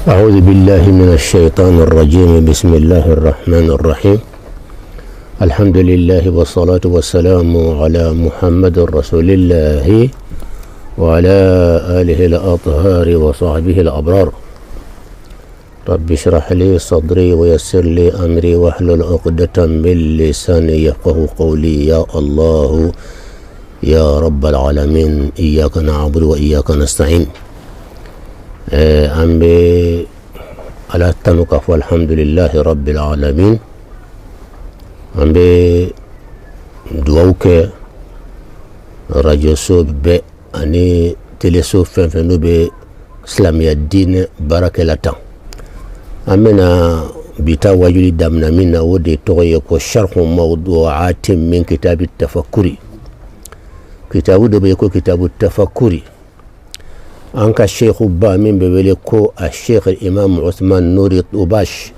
أعوذ بالله من الشيطان الرجيم. بسم الله الرحمن الرحيم. الحمد لله والصلاة والسلام على محمد رسول الله وعلى آله الأطهار وصحبه الأبرار. رب اشرح لي صدري ويسر لي أمري واحلل عقدة من لساني يفقه قولي. يا الله يا رب العالمين، إياك نعبد وإياك نستعين. أمي على التنقف والحمد لله رب العالمين. أمي دووك راديو سوب بي أني تلسوب فنفنو بي إسلامي الدين بركة لتا. أمنا بيتا وجولي دامنا منا ودي توغيكو شرح موضوعات من كتاب التفكري. كتاب دبيكو كتاب التفكري أنك الشيخ با من ببليكو الشيخ الإمام عثمان نوري طوباش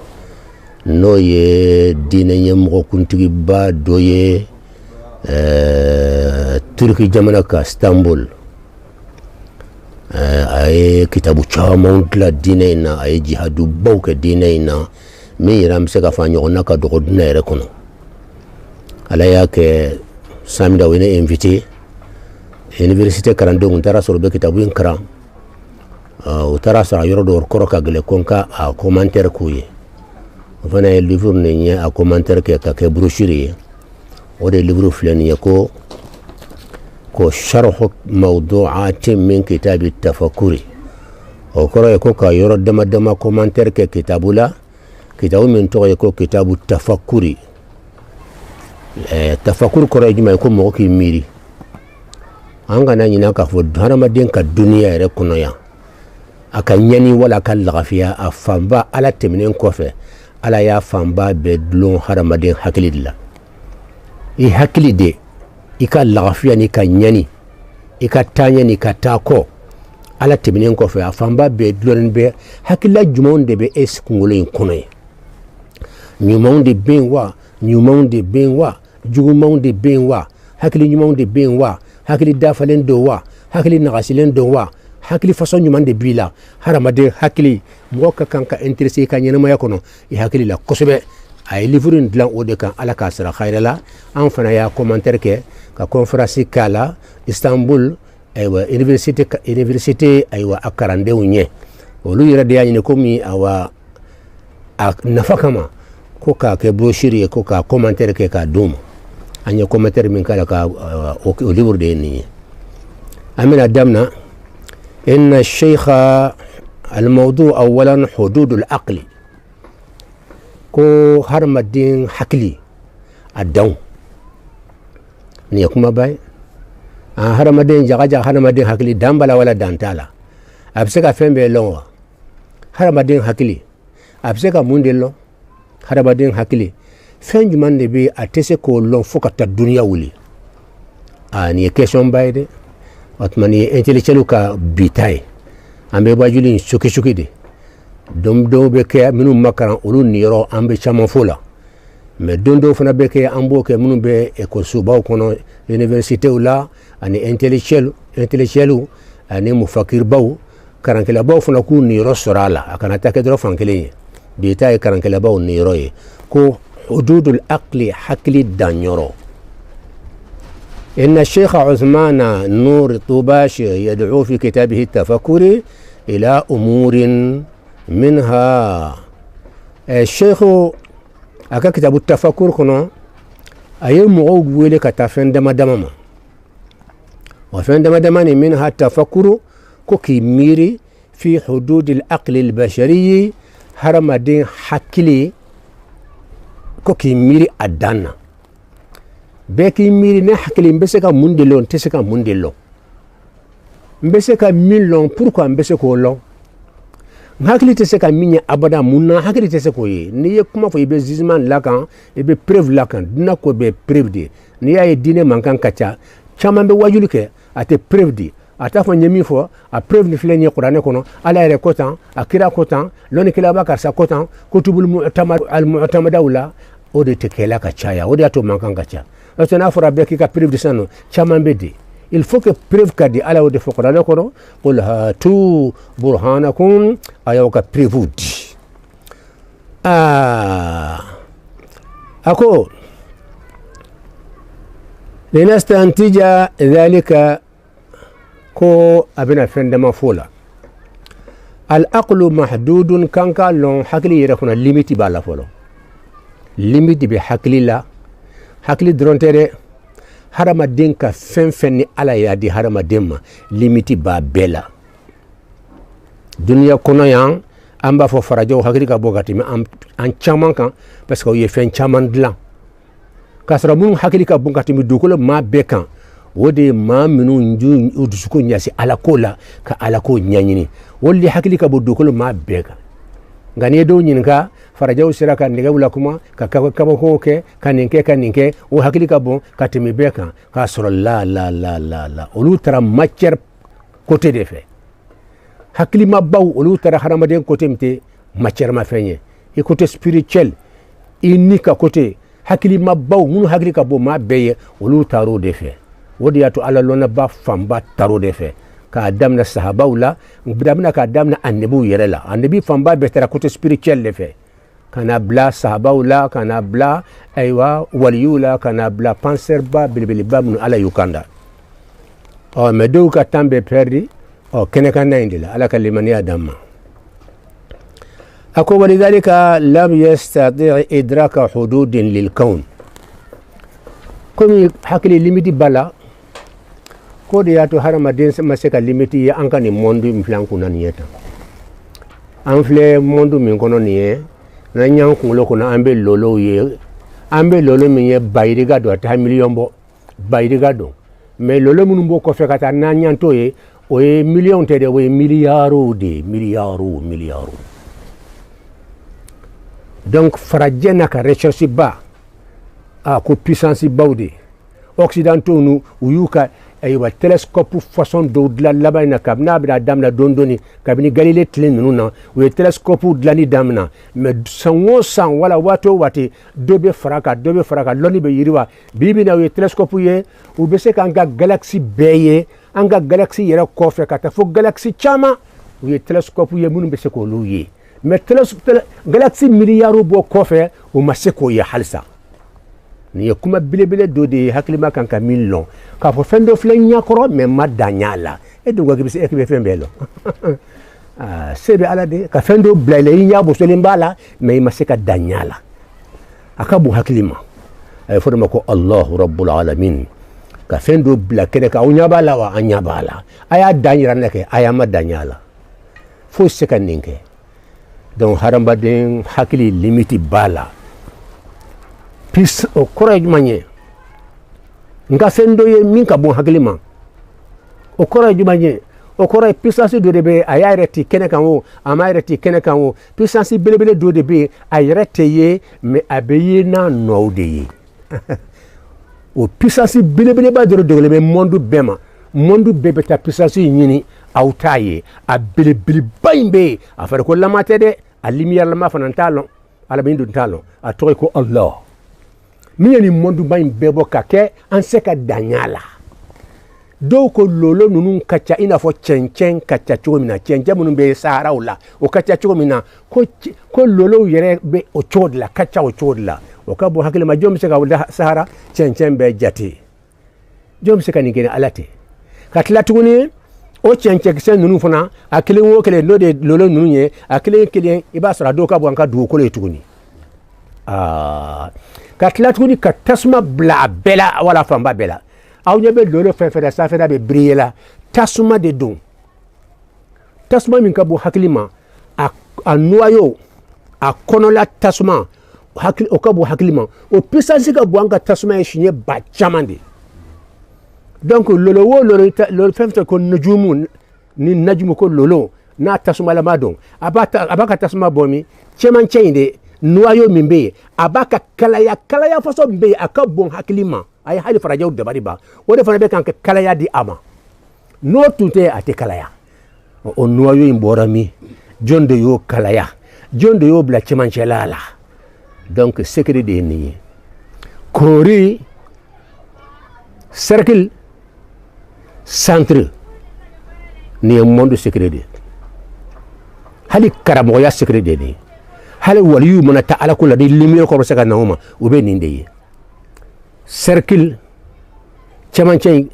نوي دين يمغو كنتي با دوي تركي جمانكا اسطنبول. أي كتابو تشامون لا دينينا أي جهادو بوك دينينا مي رامسكا فانيوناكا دغدنا يركونو على ياك سامي داوينا انفيتي université karandong ntara soro be kitabu inkra utara sa yoro do koro ka gele konka a commentaire kuye fana e livre ne nya a commentaire ke ka ke brochure o de livre flani ko sharh mawdu'at min kitab at-tafakkuri o koro ko ka yoro dama commentaire ke kitabula kitabu min to ko kitabu at-tafakkuri tafakkur koro jima ko mo ki miri anga na nyina ka fo haramadin ka duniya yɛrɛ kɔnɔ yan a ka ɲani wala ka lagafiya a fanba ala tɛmɛnen kɔfɛ ala y'a fanba bɛɛ dulon haramadin hakili de la. I hakili de i ka lagafiya ni ka ɲani i ka taaɲɛ ni ka taa kɔ ala tɛmɛnen kɔfɛ a fanba bɛɛ dulonnen bɛ hakilila jumanw de bɛ e kunkolo in kɔnɔ ye. ɲumanw de bɛ yen wa ɲumanw de bɛ yen wa jugumanw de bɛ yen wa hakili ɲumanw de bɛ yen wa hakili dafalen do wa hakili nagasilen do wa hakili façon ɲuman de b'i la. hadamaden hakili mɔgɔ ka kan ka intéressé ka ɲɛnamaya kɔnɔ i hakili la kosɛbɛ. a ye livre in dilan o de kan ala k'a sara khayra la. an fana y'a commentaire kɛ ka conférence k'a la istanbul aywa université aywa a karandenw ɲɛ olu yɛrɛ de y'a ɲini komi awa a nafa kama ko k'a kɛ brochure ye ko k'a commentaire kɛ k'a d'u ma. an ye commentaire min k'a la ka o livre de ye nin ye. an bɛna daminɛ inna sheikha almawdu awalan hududul aqli ko hadamaden hakili a danw nin ye kumaba ye. hadamaden jagajaga hadamaden hakili dan bala wala dan t'a la. a bɛ se ka fɛn bɛɛ lɔn wa? hadamaden hakili a bɛ se ka mun de lɔn? hadamaden hakili fɛn juman de bɛ a tɛ se k'o lɔn fo ka taa duniya wuli. nin ye question ba ye dɛ. o tuma nin ye intellectuel ka bita ye. an bɛ wajuli in suki de. dɔw bɛ kɛ minnu ma kalan olu niyɔrɔ an bɛ caman fɔ la. mais don dɔw fana bɛ kɛ an b'o kɛ minnu bɛ ekɔlisobaw kɔnɔ universitéw la ani intellectuel ani mufakiribaw karankɛlabaw fana k'u niyɔrɔ sɔrɔ a la. a kana taa kɛ dɔrɔn fan kelen ye. bita ye karankɛlabaw niyɔrɔ ye ko حدود العقل حكل الدانيورو. إن الشيخ عثمان نور طوباش يدعو في كتابه التفكر إلى أمور منها الشيخ أكا كتاب التفكر كنا أي مغوب ويلك تفن دما وفن دما منها التفكر كوكي ميري في حدود العقل البشري هرمدين حكلي ko k'i miiri a dan na. bɛɛ k'i miiri ne hakili n bɛ se ka mun de lɔn n tɛ se ka mun de lɔn. n bɛ se ka min lɔn pourquoi n bɛ se k'o lɔn. n hakili tɛ se ka min ye abada mun na hakili tɛ se k'o ye. n'i ye kuma fɔ i bɛ jugement lakan i bɛ preuve lakan dunan ko bɛɛ preuve de ye. n'i y'a ye diinɛ mankan ka ca caman bɛ wajuli kɛ a tɛ preuve de ye. a t'a fɔ n ye min fɔ a preuve ni filɛ nin ye kuranɛ kɔnɔ ala yɛrɛ ko tan a kira ko tan lɔnnikɛla karisa ko tan kutubul mu'tamadaw la o de tɛ kɛla ka caya o de y'a to mankan ka ca. n'a fɔra bɛɛ k'i ka preuve de sisan nɔ caman bɛ de il faut que preuve ka di ala o de fokora le kono qul hatu burhanakum ayaw ka preuve di ako linastantija dhalika ko abina fendama fola al aqlu mahdudun kanka lon hakli yere kuna limiti bala folo limiti be hakli la hakli drontere harama denka fen ni ala ya di harama demma limiti ba bela dunya kono yan amba fo farajo hakli ka bogati me an chaman kan parce que ye fen chaman dlan kasra mun hakli ka bogati mi dukolo ma bekan wode ma minu nju udusuko nyasi ala kola ka ala ko nyanyini wolli hakli ka bodukolo ma beka ngani do nyinka farajaw siraka ndiga wula kuma ka ko ke kaninke o hakli ka bon ka timi beka ka sura la olu tara matière côté de fait hakli ma baw olu tara haramaden côté mte matière ma fenye et côté spirituel inika côté hakli ma baw mun hakli ka bon ma beye olu taro de fait wodi yato ala lona ba famba taro de fe ka damna sahaba wala bidamna ka damna annabi yere la annabi famba be tara côté spirituel de fe kana bla sahaba wala kana bla aywa waliyula kana bla penser ba bilbil ba mun ala yukanda o medo ka tambe perdi o kene kana indila ala kalimani adamma ako walidhalika lam yastati' idraka hududin lil kawn komi hakili limiti bala ko de yato harama den maseka limiti ya anka ni mondu mflan kuna nieta anfle mondu min kono niye na nyang kulo kuna ambe lolo min ye bayriga do ta million bo bayriga do mais lolo mun bo ko fekata na nyanto ye o ye million tede o ye milliards donc farajena ka recherche ba a ko puissance bawde occidentaux nu uyuka aywa telescope façon do la labayna kabna bida damna dondoni kabini galilée tlen nuna we telescope dlani damna mais sango san wala wato wati dobe faraka loni be yiriwa bibina we telescope ye u be se kan ga galaxy beye anga galaxy yera ko fe kata fo galaxy chama we telescope ye munu be se ko lu ye mais galaxy milliards bo ko fe o maseko ye halsa ni kuma bilebele do de haklima kan ka million ka fo fendo flen nyakoro me madanyala e do gogi se ekbe fembelo sebe ala de ka fendo blele nya bo solimbala me maseka danyala akabu haklima ay fo ko Allah rabbul alamin ka fendo bla kede ka unya bala wa anya bala aya danyira neke aya madanyala fo seka ninke donc haramba den hakli limiti bala pis o courage manye nga fendo ye min ka bon haglima o courage manye o courage puissance do de be ayareti keneka wo amayareti keneka wo puissance belebele do de be ayarete ye me abeye na no de ye o puissance belebele ba do de le monde bebe ta puissance nyini autaye a belebele baimbe afare ko lamate de a lumière la ma fanantalo ala bindu talo a to ko Allah miyeni mondu bain bebo kake anseka danyala do ko lolo nunun kacha ina fo chencen kacha chomina chenja munun be sahara wala o kacha chomina ko lolo yere be o chodla kacha o chodla o kabo hakile ma jom seka wala sahara chencen be jati jom seka ni gene alate katla tuguni o chenche kisen nunun fona akile wo kele no de lolo nunun ye akile kele iba sura do kabo anka du ko le tuguni katla tuguni ka tasma bla bela wala famba bela aw nyebe lolo fefere sa fera be briela tasma de don tasma min ka bo haklima a noyo a konola tasma hakli o ka bo haklima o puissance ka bo anga tasma e shinye ba chamande donc lolo fefere ko najumu ni najmu ko lolo na tasma la madon abaka tasma bomi cheman cheinde noyo mimbe abaka kalaya faso mbe akabon haklima ay hali farajaw de bariba o de fana be kan kalaya di ama no tunte ate kalaya o noyo imborami jonde yo kalaya jonde yo bla chimanchelala donc secret de ni kori cercle centre ni ye monde secret de hali karamoya secret de ni hali waliyu mana ta ala kula ni lumière ko se ka nawma u be nin de ye cercle chamanche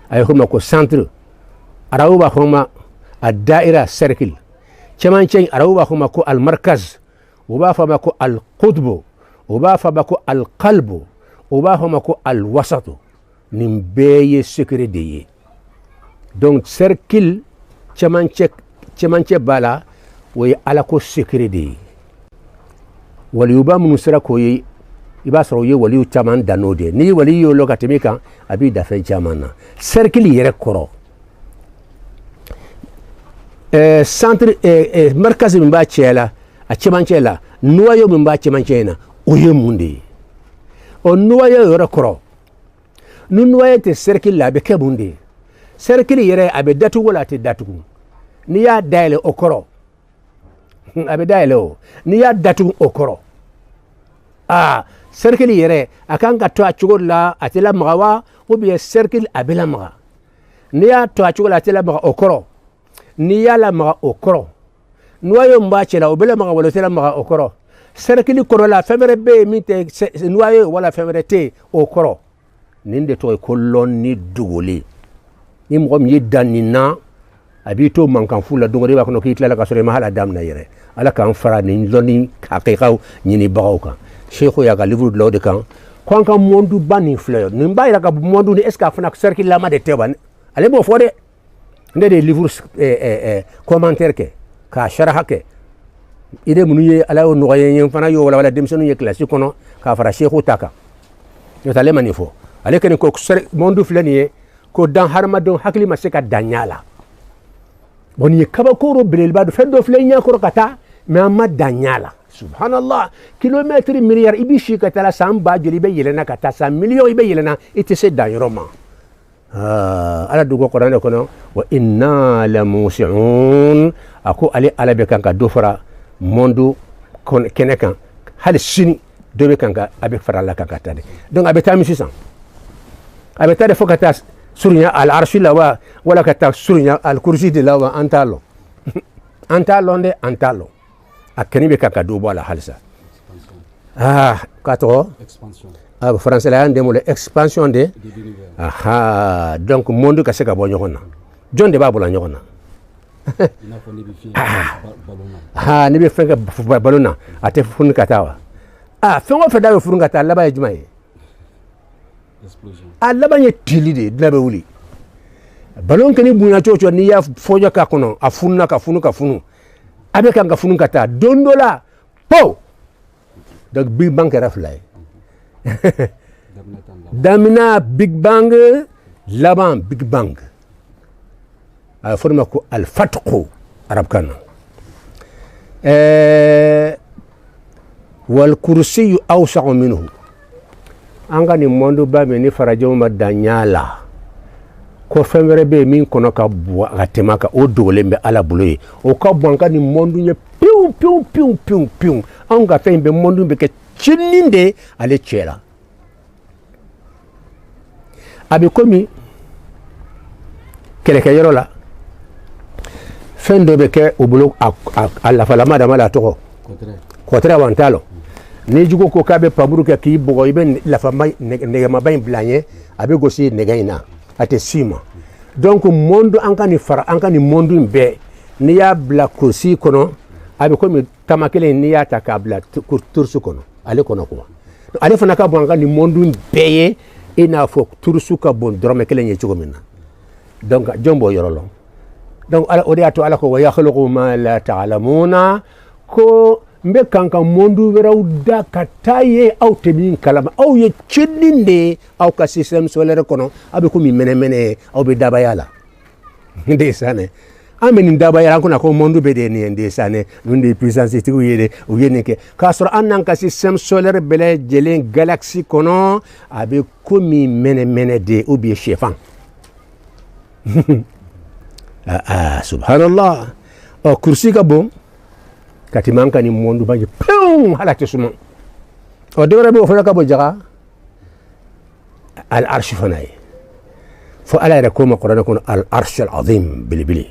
ay huma ko centre arawu ba huma ad-da'ira cercle chamanche arawu ba huma ko al-markaz وبا فماكو القطب وبا فماكو القلب وبا فماكو الوسط نمبي سكري دي دونك سيركل تشمانشي بالا وي الاكو سكري دي وليوبا منسركو يبا سروي وليو تشمان دانودي ني وليو لوكا تميكا ابي دافي تشمانا سيركل يركورو سنتر مركز من باتشيلا a cemanche la noyo min ba cemanche na oye munde o noyo yoro koro nu noyo te cercle la be ke munde cercle yere abe datu wala te datu ni ya daile okoro abe daile o ni ya datu okoro cercle yere akan ka to a chugola atela magawa o be cercle abela maga ni ya to a chugola atela maga okoro ni ya la maga okoro noyo mbache la obele maga wala tela maga okoro cercle kono la femere be mite noyo wala femere te okoro ninde to ko lonni dugoli ni mo mi danina abito mankan fula dogori ba kono kitla la kasore mahala dam na yere ala kan fara ni lonni haqiqa ni bawka cheikhu ya ga livre de lawde kan kon kan mondu bani fleur ni mbayra ga mondu ni eska fana cercle la ma de teban ale bo fode ndede livre commentaire ke ka sharaha ke ide munu ye ala o noye yen fana yo wala demsenu ye classe kono ka fara cheikhu taka yo tale manifo ale ken ko mondu flani ko dan harma don hakli ma seka danyala boni kaba ko ro belel badu feddo flenya ko kata me amma danyala subhanallah kilomètre milliard ibi shika tala samba joli be yelena kata 100 millions ibe yelena ite se danyroma ala dugo qur'an kono wa inna la musi'un ako ale ala be kanka do fara mondu kon kenekan hal sini do be kanka abe fara la kanka tade donc abe tami 600 abe tade fokata surnya al arshi la wala kata surnya al kursi de la wa antalo antalo nde antalo akeni be kanka do bola halsa kato expansion français la ndemo le expansion de donc monde ka se ka bo nyokona jonde ba bola nyokona ni be fenga balona ate fun katawa fengo fe dawe furunga ta laba e jumaye explosion laba ye tilide labe wuli balon keni bunya chocho ni ya fojo ka kono afunna ka funu abe ka funu kata dondola po donc big bang raflay damina big bang laban big bang forma ko al fatqu arab kana wal kursi awsa minhu anga ni mondo ba me ni farajo ma danyala ko femere be min kono ka bo atema ka o dolembe ala buloye o ka bonka ni mondo nye piu anga fembe mondo be ke chininde ale chela abi komi kele kayero la fendo be ke obulo alla fala madama la toko kotre wantalo ni jugo ko kabe paburu ke ki bogo ibe la fama nega mabay blanye abe gosi negaina ate sima donc mondo ankani fara ankani mondo be ni ya bla kursi kono abe komi tamakele ni ya takabla tursu kono ale kono ko ale fana ka bonga ni mondo beye ina fo tursu ka bon drome kele nye chugo minna donc jombo yorolo donc ala odiato ala ko wa yakhluqu ma la ta'lamuna ko mbe kanka mondu weraw da kataye aw temin kalama aw ye chedinde aw ka système solaire kono abe ko mi mene aw be dabayala ndesane ameni dabayala ko na ko mondu be de ni ndesane nunde puissance ti o yene ke kasro annan ka système solaire bele jelen galaxy kono abe ko mi mene de ou bien chefan subhanallah o kursi ka bon kati manka ni mondu baje pum hala tesuma o de rabe o fana ka bo jaga al arsh fanay فألا يكون قرآن يكون العرش العظيم بلبلي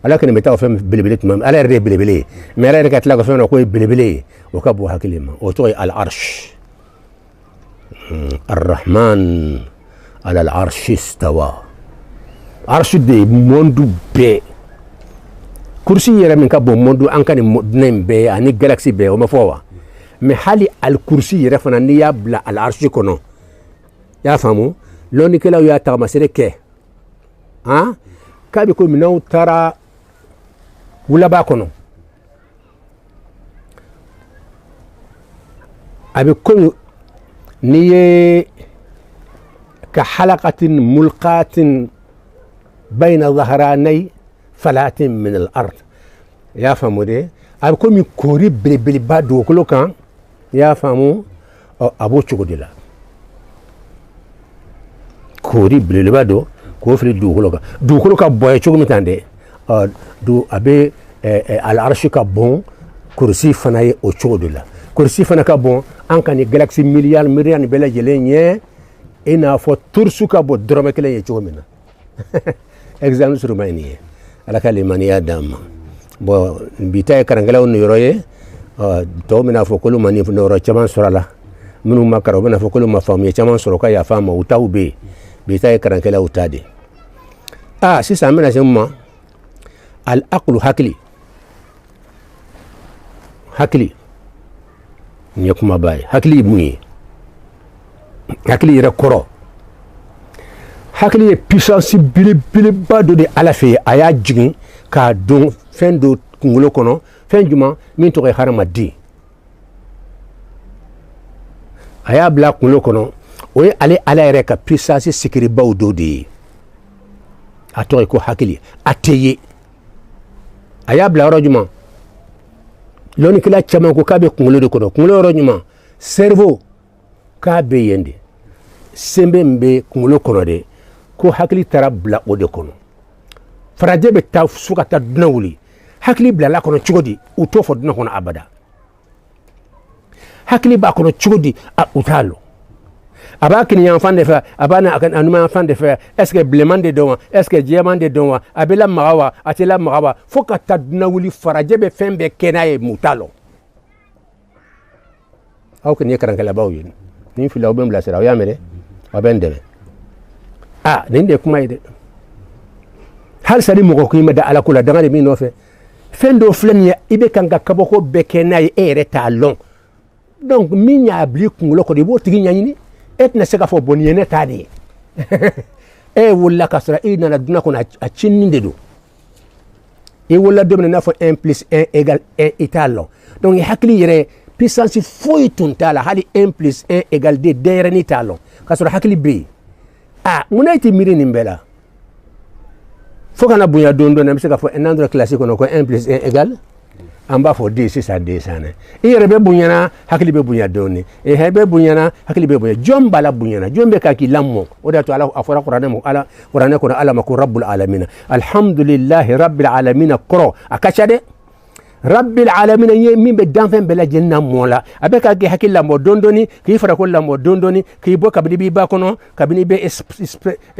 ولكن متى فهم بلبلي تمام ألا يري بلبلي ما لا يركت لك فهم نقول بلبلي وكبوا هكلمة وتوي العرش الرحمن على العرش استوى عرش دي موندو بي كرسي يرى من كابو موندو أنكني مدنين بي أني جالاكسي بي وما فوا محالي الكرسي يرى فناني يبلا العرش كنو يا فهموا لوني كلا يا تغمسيري كي ها كابي كل منو ترى ولا باكونو أبي كل نية كحلقة ملقاة بين ظهراني فلات من الأرض يا فهموا دي أبي كل من كوري بلي بادو كلو كان يا فهموا أبو تشوديلا كوري بلي بادو كوفري دو كلو بوي تشوغ متاندي دو أبي العرش كبون كرسي فناي أو تشوديلا كرسي فنا كبون أنكني جالاكسي مليار بلا جلينيه إنا فو ترسو كبو درومي كلا يتشوغ منا example surumani ala kalimani adam bo bitay karangala on yoroye to mina fo kulu mani noro chaman surala munu makaro bana fo kulu mafam ya chaman suroka ya fama utawbe bitay karangala utade si samina jemma al aqlu hakli nyakuma bay hakli bunyi hakli rakoro hakili ye puissance bile bado de ala fe aya jigin ka don fen do kungolo kono fen juma min to harama di aya bla kungolo kono o ale ala re ka puissance sikiri bawdo de ato ko hakili ateye aya bla rojuma loni kila chama ko kabe kungolo de kono kungolo rojuma cerveau kabe yende sembe mbe kungolo kono de ko hakili tara bla o de kono faraje be ta suka ta dunawuli hakili bla la kono chugodi uto fo duna kono abada hakili ba kono chugodi a utalo abakini yan fande fa abana akan anuma fande fa est-ce que blemande donwa est-ce que diamande donwa abela magawa atela magawa fo ka ta dunawuli faraje be fembe kenaye mutalo aw ken yekran kala bawyin ni fi law bem la sira ya mere wabende ninde kuma ide hal sari mo ko yima da ala kula daga mi no fe fendo flenya ibe kanga kaboko bekena e reta long donc minya abli kungulo ko de bo tigi nyanyini et na sega fo boni ene tadi e wala kasra ina na duna ko na chinninde do e wala do na fo 1 + 1 = 1 italo donc hakli yere puissance foi tuntala hali 1 + 1 = 2 dereni talo kasra hakli be munaiti miri nimbela foka na bunya dondo na miseka fo enandro classique no ko 1 + 1 = amba fo 10 6 10 sana ire be bunya na hakili be bunya doni hebe bunya na hakili be bunya jomba la bunya na jombe ka ki lammo oda to ala afara qur'ana mo ala qur'ana ko ala makun rabbul alamin alhamdulillahi rabbil alamin qro akachade rabbil alamin min be danfen bela jenna mola abeka ge hakilla mo dondoni ki fara ko lammo dondoni ki bo kabini bi ba kono kabini be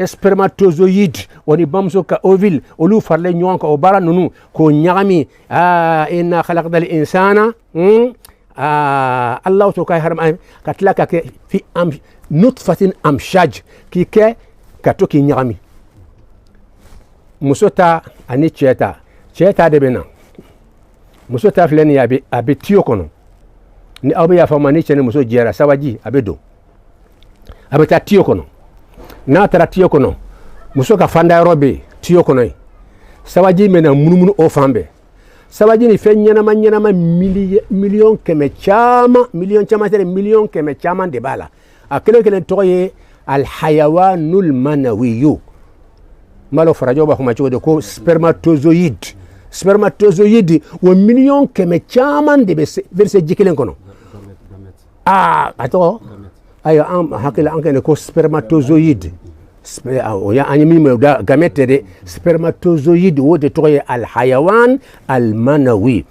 spermatozoïde woni bamso ka ovule olu farle nyon ko bara nunu ko nyagami inna khalaqnal insana allah to kay haram katlaka ke fi nutfatin amshaj ki ke katoki nyagami musota ani cheta de bena muso ta filani abe tiyo kono ni abe ya fama ni chene muso jera sawaji abedo abe ta tiyo kono na tara tiyo kono muso ka fanda robe tiyo kono sawaji mena munumunu o fambe sawaji ni fe nyana ma million keme chama tere million keme chama de bala akele toye al hayawanul manawiyu malo farajo ba kuma chode ko spermatozoïde wo million keme chaman de verse jikilen kono ato ayo hakila ankene ko spermatozoïde ya anyimi me da gamete de spermatozoïde wote toye al hayawan al manawi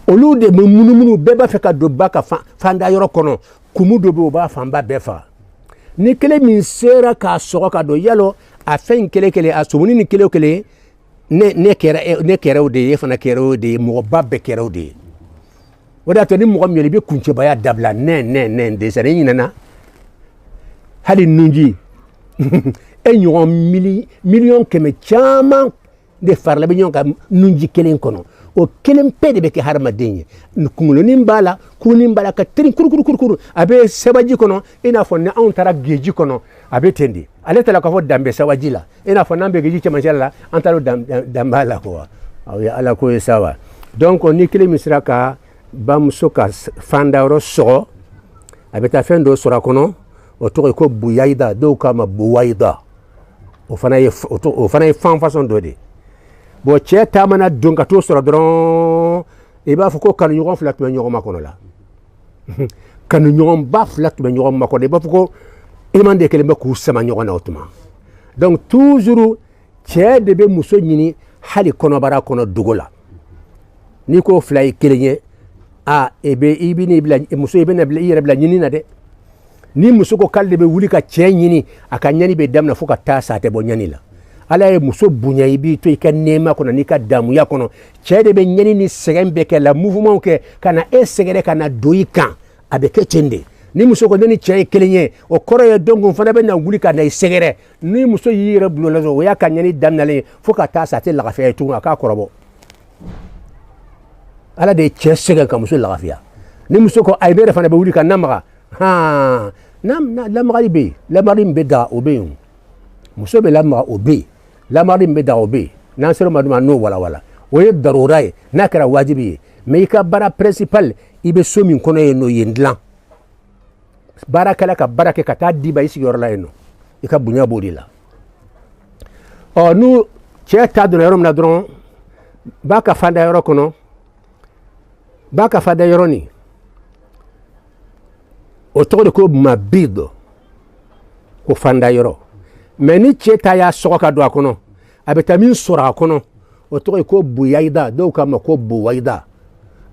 olude munumunu beba feka do baka fanda yoro kono kumudo be ba famba befa ni kele min sera ka soko ka do yalo a fɛn kelen kelen a sumuni ni kelen kelen ne kɛra o de ye e fana kɛra o de ye mɔgɔba bɛɛ kɛra o de ye o de y'a to ni mɔgɔ min ye i bɛ kuncɛbaya dabila nɛ de sɛ ne ɲinɛna hali nunji e ɲɔgɔn miliyɔn kɛmɛ caman de farala bɛ ɲɔgɔn kan nunji kelen kɔnɔ o kelen pe de bɛ kɛ hadamaden ye kunkolonin b'a la kurunin b'a la ka teri kurukuru a bɛ sɛbaji kɔnɔ i n'a fɔ ni anw taara geji kɔnɔ a bɛ ten de ale taara k'a fɔ danbe sɛbaji la i n'a fɔ n'an bɛ geji cɛmancɛ la an taara danba la quoi aw ye ala ko ye sa wa donc ni kelen min sera ka bamuso ka fandayɔrɔ sɔgɔ a bɛ taa fɛn dɔ sɔrɔ a kɔnɔ o tɔgɔ ye ko buyayida dɔw k'a ma buwayida o fana ye fan façon dɔ de bon cɛ taamana don ka t'o sɔrɔ dɔrɔn i b'a fɔ ko kanuɲɔgɔn fila tun bɛ ɲɔgɔn makɔnɔ la kanuɲɔgɔnba fila tun bɛ ɲɔgɔn makɔnɔ i b'a fɔ ko iliman de kelen bɛ k'u sama ɲɔgɔn na o tuma donc toujours cɛ de bɛ muso ɲini hali kɔnɔbara kɔnɔ dogo la n'i ko fila ye kelen ye muso i bɛna i yɛrɛ bila ɲini na dɛ ni muso ko k'ale de bɛ wuli ka cɛ ɲini a ka ɲani bɛ daminɛ fo ka taa sa a tɛ bɔ ɲani la ala ye muso bonya i b'i to i ka nɛɛma kɔnɔ n'i ka damuya kɔnɔ cɛ de bɛ ɲani ni sɛgɛn bɛɛ kɛ la mouvement kɛ ka na e sɛgɛrɛ ka na don i kan a bɛ kɛ ten de ni muso ko ne ni cɛ ye kelen ye o kɔrɔ ye donc o fana bɛ na wuli ka na i sɛgɛrɛ ni muso y'i yɛrɛ bulon la dɔrɔn o y'a ka ɲani daminɛlen ye fo ka taa sa a tɛ lagafiya ye tugun a k'a kɔrɔbɔ ala de ye cɛ sɛgɛn ka muso lagafiya ni muso ko ayi ne yɛrɛ fana bɛ wuli ka namaga lamagali bɛ yen lamagali min bɛ daga o bɛ yen muso bɛ lamaga o bɛ yen lamagali min bɛ daga o bɛ yen n'an sera o ma duma n'o walawala o ye darura ye n'a kɛra wajibi ye mais i ka baara principal i bɛ so min kɔnɔ yen nɔ yen dilan baarakɛla ka baara kɛ ka taa diba i sigiyɔrɔ la yen nɔ i ka bonya b'o de la ɔ n'u cɛ ta donna yɔrɔ min na dɔrɔn b'a ka fanda yɔrɔ kɔnɔ b'a ka fanda yɔrɔ nin o tɔgɔ de ko mabid ko fanda yɔrɔ mais ni cɛ ta y'a sɔgɔ ka don a kɔnɔ a bɛ taa min sɔrɔ a kɔnɔ o tɔgɔ ye ko buyayida dɔw k'a ma ko buwayida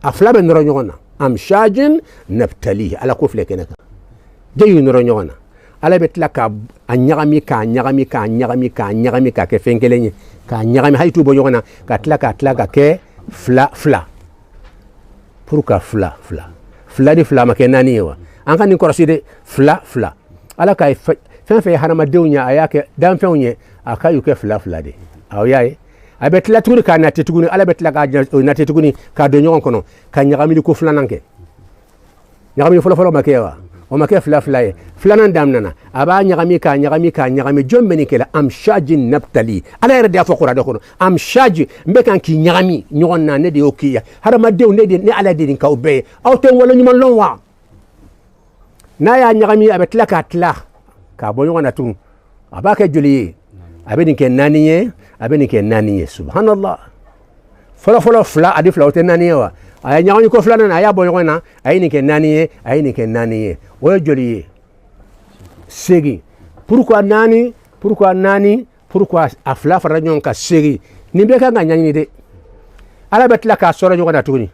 a fila bɛ nɔrɔ ɲɔgɔn na amshajin naftali ala ko filɛ kɛnɛ kan de y'u nɔrɔ ɲɔgɔn na ala bɛ tila ka a ɲagami k'a kɛ fɛn kelen ye k'a ɲagami hali t'u bɔ ɲɔgɔn na ka tila ka kɛ fila pour ka fila ni fila ma kɛ naani ye wa an ka nin kɔrɔsi de fila ala ka fɛn fɛn ye hadamadenw ye a y'a kɛ danfɛnw ye a ka y'u kɛ fila de aw y'a ye a bɛ tila tuguni k'a nate tuguni ala bɛ tila k'a nate tuguni k'a don ɲɔgɔn kɔnɔ ka ɲagamili ko filanan kɛ ɲagamili fɔlɔfɔlɔ ma kɛ wa o ma kɛ fila ye filanan daminɛna a b'a ɲagami jɔn bɛ nin kɛla amshaji naftali ala yɛrɛ de y'a fɔ kuranɛ kɔnɔ amshaji n bɛ kan k'i ɲagami ɲɔgɔn na ne de y'o k'i ya hadamadenw ne ala de nin k'aw bɛɛ ye aw tɛ n waleɲuman lɔn wa n'a y'a ɲagami a bɛ tila k'a k'a bɔ ɲɔgɔn na tugun a b'a kɛ joli ye a bɛ nin kɛ naani ye subhanallah fɔlɔfɔlɔ fila ani fila o tɛ naani ye wa a ye ɲagami ko filanan a y'a bɔ ɲɔgɔn na a ye nin kɛ naani ye o ye joli ye segin pourquoi naani pourquoi a fila farala ɲɔgɔn kan segin nin bɛɛ kan ka ɲaɲini dɛ ala bɛ tila k'a sɔrɔ ɲɔgɔn na tuguni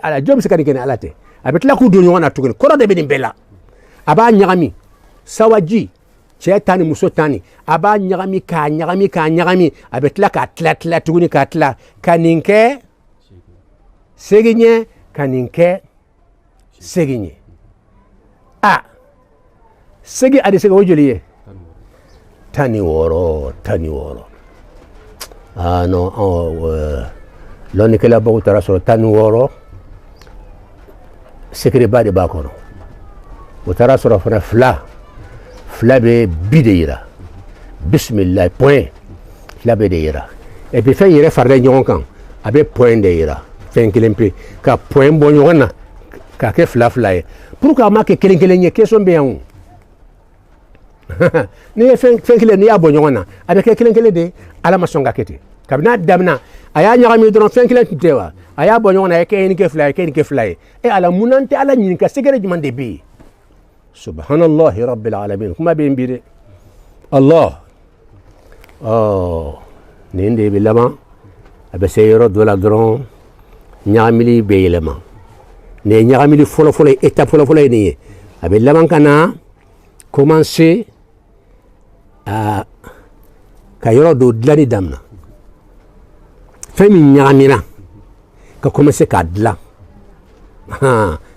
ala jɔn bɛ se ka nin kɛ ni ala tɛ a bɛ tila k'u don ɲɔgɔn na tuguni kɔrɔ de bɛ nin bɛɛ la a b'a ɲagami sawaji cɛ ta ni muso ta ni a b'a ɲagami k'a ɲagami a bɛ tila k'a tila tuguni ka nin kɛ segin ye ka nin kɛ segin ye segin a de se ka o joli ye 16 non lɔnnikɛla baw taara sɔrɔ 16 secret ba de b'a kɔnɔ o taara sɔrɔ fana fila bɛ bi de yira bisimilayi point fila bɛ de yira et puis fɛn yɛrɛ faralen ɲɔgɔn kan a bɛ point de yira fɛn kelen pe ka point bɔ ɲɔgɔn na k'a kɛ fila ye pourquoi a ma kɛ kelen ye question bɛ yan o n'i ye fɛn kelen n'i y'a bɔ ɲɔgɔn na a bɛ kɛ kelen de ala ma sɔn ka kɛ ten kabini a daminɛ a y'a ɲagami dɔrɔn fɛn kelen tun tɛ wa a y'a bɔ ɲɔgɔn na a ye kɛ nin kɛ fila ye ala mun tɛ ala ɲininka secret jumɛn de bɛ yen subhanallahi rabbil alamin kuma bɛ yen bi dɛ allah nin de bɛ laban a bɛ se yɔrɔ dɔ la dɔrɔn ɲagamili bɛ yɛlɛma nin ye ɲagamili fɔlɔfɔlɔ ye étape fɔlɔfɔlɔ ye nin ye a bɛ laban ka na commencer à ka yɔrɔ dɔ dilanni damina fɛn min ɲagamina ka commencer k'a dilan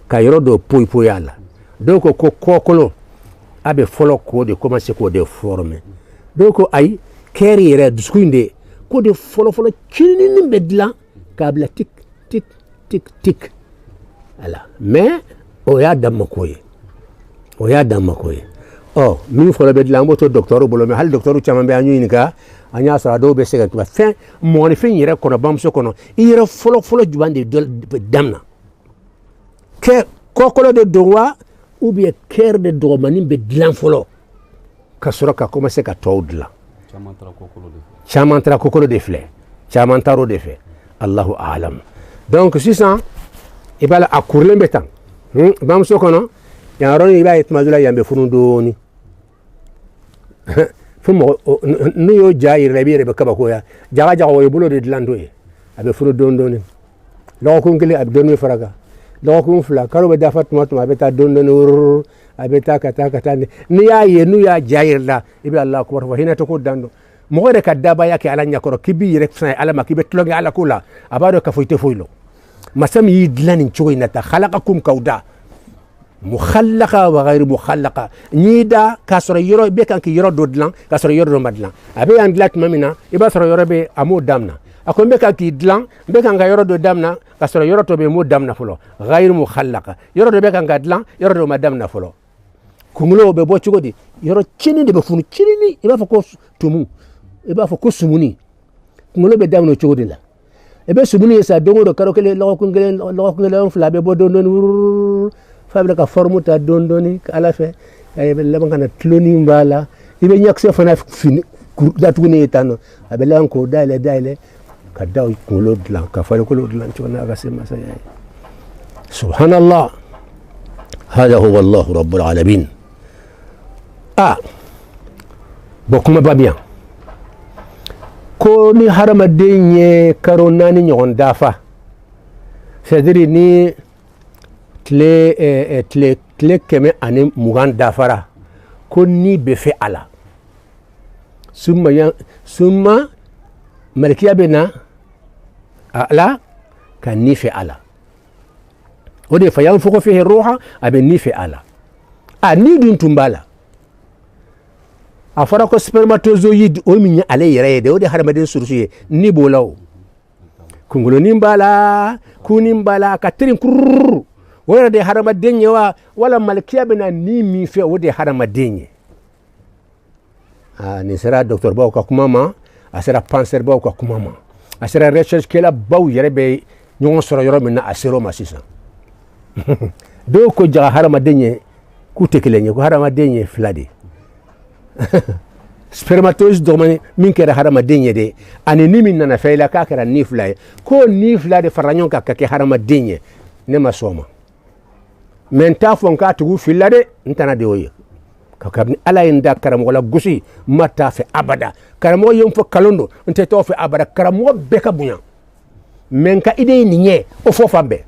ka yɔrɔ dɔ poyi a la dɔw ko kɔkolo a bɛ fɔlɔ k'o de commencer k'o de former dɔw ko ayi kɛri yɛrɛ dusukun de k'o de fɔlɔ cininin bɛ dilan k'a bila tik tik tik tik ala mais o y'a damma ko ye min fɔlɔ bɛ dilan an b'o to docteur bolo mais hali docteur caman bɛ an y'u ɲininka an y'a sɔrɔ a dɔw bɛ se ka fɛn mɔgɔninfin yɛrɛ kɔnɔ bamuso kɔnɔ i yɛrɛ fɔlɔ jumɛn de damina kɔkɔlɔ de don wa ou bien kɛri de dɔgɔmanin bɛ dilan fɔlɔ ka sɔrɔ ka commencer ka tɔw dilan caman taara kɔkɔlɔ de filɛ caman taar'o de fɛ Allahu a'lam donc sisan i b'a la a kurilen bɛ tan bamuso kɔnɔ yan yɔrɔnin i b'a ye tuma dɔ la yan bɛ funu dɔɔnin fo mɔgɔ n'u y'o ja yɛrɛ la i bɛ yɛrɛ bɛ kabakoya jaga o ye bolo de dilan t'o ye a bɛ funu dɔɔnin lɔgɔkun kelen a bɛ dɔɔnin fara kan lɔgɔkun fila kalo bɛ dafa tuma a bɛ taa dɔɔnin a bɛ taa ka taa n'i y'a ye n'u y'a ja yɛrɛ la i bɛ Alahu akibaru fɔ hinɛ tɛ ko dan dɔn mɔgɔ yɛrɛ ka dabaya kɛ ala ɲɛkɔrɔ k'i b'i yɛrɛ fɛn ala ma k'i bɛ tulonkɛ ala ko la a b'a dɔn k'a fɔ i tɛ foyi lɔ masa min y'i dilan nin cogo in na tan khalaqakum k'aw da mukhallaqa wa ghayru mukhallaqa n'i da k'a sɔrɔ yɔrɔ i bɛ kan k'i yɔrɔ dɔ dilan k'a sɔrɔ yɔrɔ dɔ ma dilan a bɛ yan dilan tuma min na i b'a sɔrɔ yɔrɔ bɛ a m'o damina a ko n bɛ kan k'i dilan n bɛ kan ka yɔrɔ dɔ damina k'a sɔrɔ yɔrɔ dɔ bɛ yen n m'o damina fɔlɔ ghayru mukhallaqa yɔrɔ dɔ bɛ kan ka dilan yɔrɔ dɔ ma damina fɔlɔ kunkolo bɛ bɔ cogo di yɔrɔ cinin de bɛ funu cininin i b'a fɔ ko tumu i b'a fɔ ko sumuni kunkolo bɛ daminɛ o cogo de la i bɛ sumuni ye sa don o don kalo kelen lɔgɔkun kelen fila a bɛ bɔ dɔɔnin f'a bɛ ka forme ta dɔɔnin ala fɛ a bɛ laban ka na tuloni b'a la i bɛ ɲɛkisɛ fana datugulen ye tan nɔ a bɛ laban k'o dayɛlɛ ka da kunkolo dilan ka farikolo dilan cogo min na a ka se masaya ye subhanallah hada huwa Allahu rabbul alamin bɔn kumaba bi yan ko ni hadamaden ye karo 4 ɲɔgɔn dafa c'est-à-dire ni tile 120 dafara ko ni bɛ fɛ a la summa malikiya bɛ na a la ka ni fɛ a la o de fa yanfuku fihi ruha a bɛ ni fɛ a la ni dun tun b'a la a fɔra ko spermatozoïde o min ye ale yɛrɛ ye de o de hadamaden surusu ye ni b'o la o kunkolonin b'a la kunin b'a la ka teri kururu o yɛrɛ de ye hadamaden ye wa wala malikiya bɛ na ni min fɛ o de ye hadamaden ye nin sera docteur baw ka kuma ma a sera penseur baw ka kuma ma a sera recherche kɛla baw yɛrɛ bɛ ɲɔgɔn sɔrɔ yɔrɔ min na a ser'o ma sisan dɔw ko jaga hadamaden ye k'u tɛ kelen ye ko hadamaden ye fila de spermatozoïde dɔgɔmanin min kɛra hadamaden ye de ani ni min nana fɛ i la k'a kɛra ni fila ye ko ni fila de farala ɲɔgɔn kan ka kɛ hadamaden ye ne ma sɔn o ma mais n t'a fɔ n k'a tigiw filila dɛ n tɛna de o ye kabini ala ye n da karamɔgɔ la gosi n ma t'a fɛ abada karamɔgɔ ye n fɔ kalon don n tɛ t'o fɛ abada karamɔgɔ bɛɛ ka bonya mais n ka idée ye nin ye o fɔ fan bɛɛ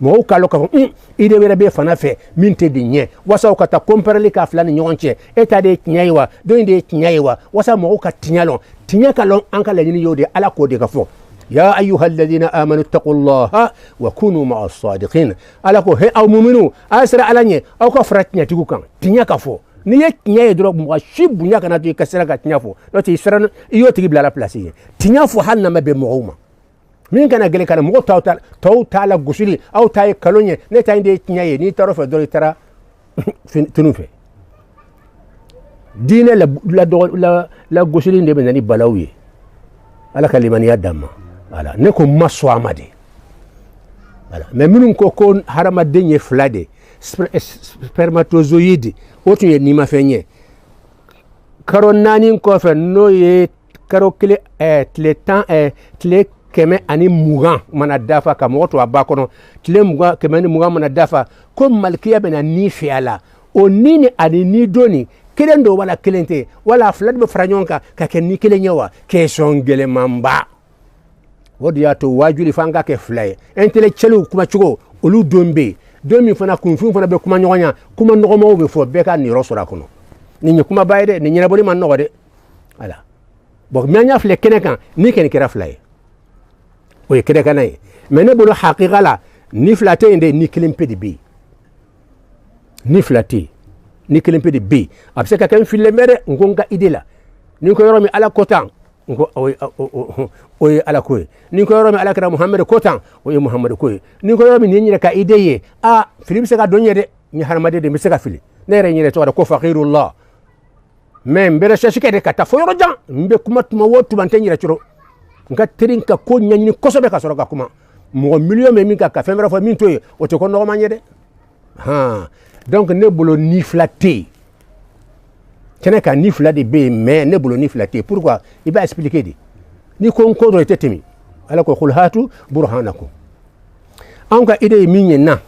mɔgɔw k'a lɔn k'a fɔ idée wɛrɛ bɛ fana fɛ min tɛ nin ye walasa u ka taa comparer k'a fila ni ɲɔgɔn cɛ e ta de ye tiɲɛ ye wa dɔ in de ye tiɲɛ ye wa walasa mɔgɔw ka tiɲɛ lɔn tiɲɛ ka lɔn an ka laɲini y'o de ala k'o de ka fɔ يا أيها الذين آمنوا اتقوا الله وكونوا مع الصادقين على كو هي أو مؤمنو أسرع على أو كفرت نتيجو كان تنيا كفو نية تنيا يدرو مغشيب بنيا كنا تيجي كسرة تنيا فو لو تيسرن يو تجيب لا بلاسية تنيا فو حالنا ما بمعومة مين كان قال كان مغو تاو تالا غسولي أو تاي كالونية نتاين دي تنيا ني ترى في دوري ترى تنوفه دين لا غسولي ندي بناني بلاوي على كلمة يدام voilà ne ko maso amade voilà mais minun ko ko harama denye flade spermatozoïde otu ye nima fenye karo nani ko fe no ye karo kle tle keme ani mugan mana dafa ka moto abakono tle mugan keme ani mugan mana dafa ko malkiya bena ni fi ala o nini ani ni doni kelen do wala kelente wala flade be franyonka ka ken ni kelen yawa ke songele mamba wodi yato wajuli fanga ke flay intellectuel kuma chugo olu dombe domi fana kunfun fana be kuma nyonya kuma nogomo be fo be ka ni rosora kono ni kuma bayde ni nyina boli man nogode ala bon mais nya fle kene kan ni ken kera fly o kene kan ay mais ne bolo haqiqa la ni flaté inde ni kelimpe de bi ni flaté ni kelimpe de bi abse ka kan fille mere ngonga idela ni ko yoromi ala kotan ngo o ala koy ni ko yoromi ala kara muhammad kotan o muhammad koy ni ko yoromi ni nyira ka ideye a philippe se ka donye de ni harmade de miseka fili nere nyire to ko faqirullah même bere shashike de kata fo yoro jan mbe kuma tuma wotu bante nyira chiro nga terinka ko nyanyini kosobe ka soro ka kuma mo million me min ka femera fo min toye o to ko no manye de ha donc ne bolo ni flatter kene ka ni flatter be mais ne bolo ni flatter pourquoi il va expliquer dit ni ko do tetemi ala ko khul hatu burhanakum anka ide minye na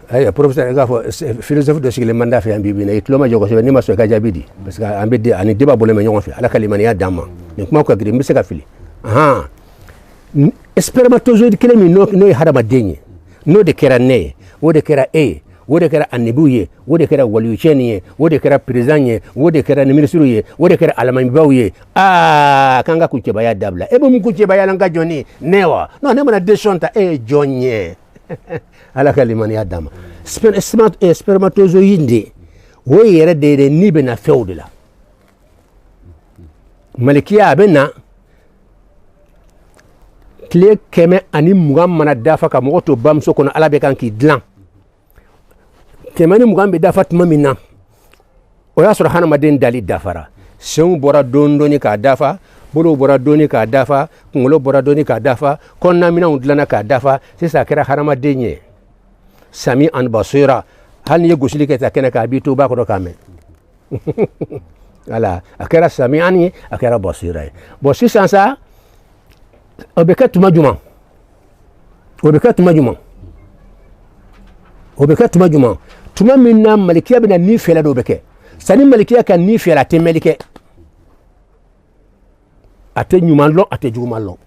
ay professeur gafo philosophe de sigle manda fe ambi bina itloma jogo so ni maso ka jabidi parce que ambe de ani deba bolo me nyon fe ala kalimani ya dama ni kuma ko gidi mbise ka fili aha spermatozoïde kele mi no harama denye no de kera ne wo de kera wo de kera anibuye wo de kera waliyucheni wo de kera prisanye wo de kera ministre wo de kera alamambawye kanga kucheba ya dabla ebo mkucheba ya langa joni newa no ne mana deshonta jonye ala kalimani ya dama spermatozoïde wo yere de ni bena feudela malikiya bena tile keme ani mugam mana dafa ka moto bamso kono ala be kan ki dlan kemani mugam be dafa tuma minna o ya sura hana maden dali dafara sen bora dondoni ka dafa bolo bora doni ka dafa ngolo bora doni ka dafa konna mina undlana ka dafa sisa kera harama denye sami an basira hal ni gusli ke ta kena ka bitu ba ko kame ala akera sami ani akera basira bo sisa sa obekatu majuma tuma minna malikiya bina ni fela do beke sani malikiya kan ni fela te melike ate nyuman lo ate juguman lo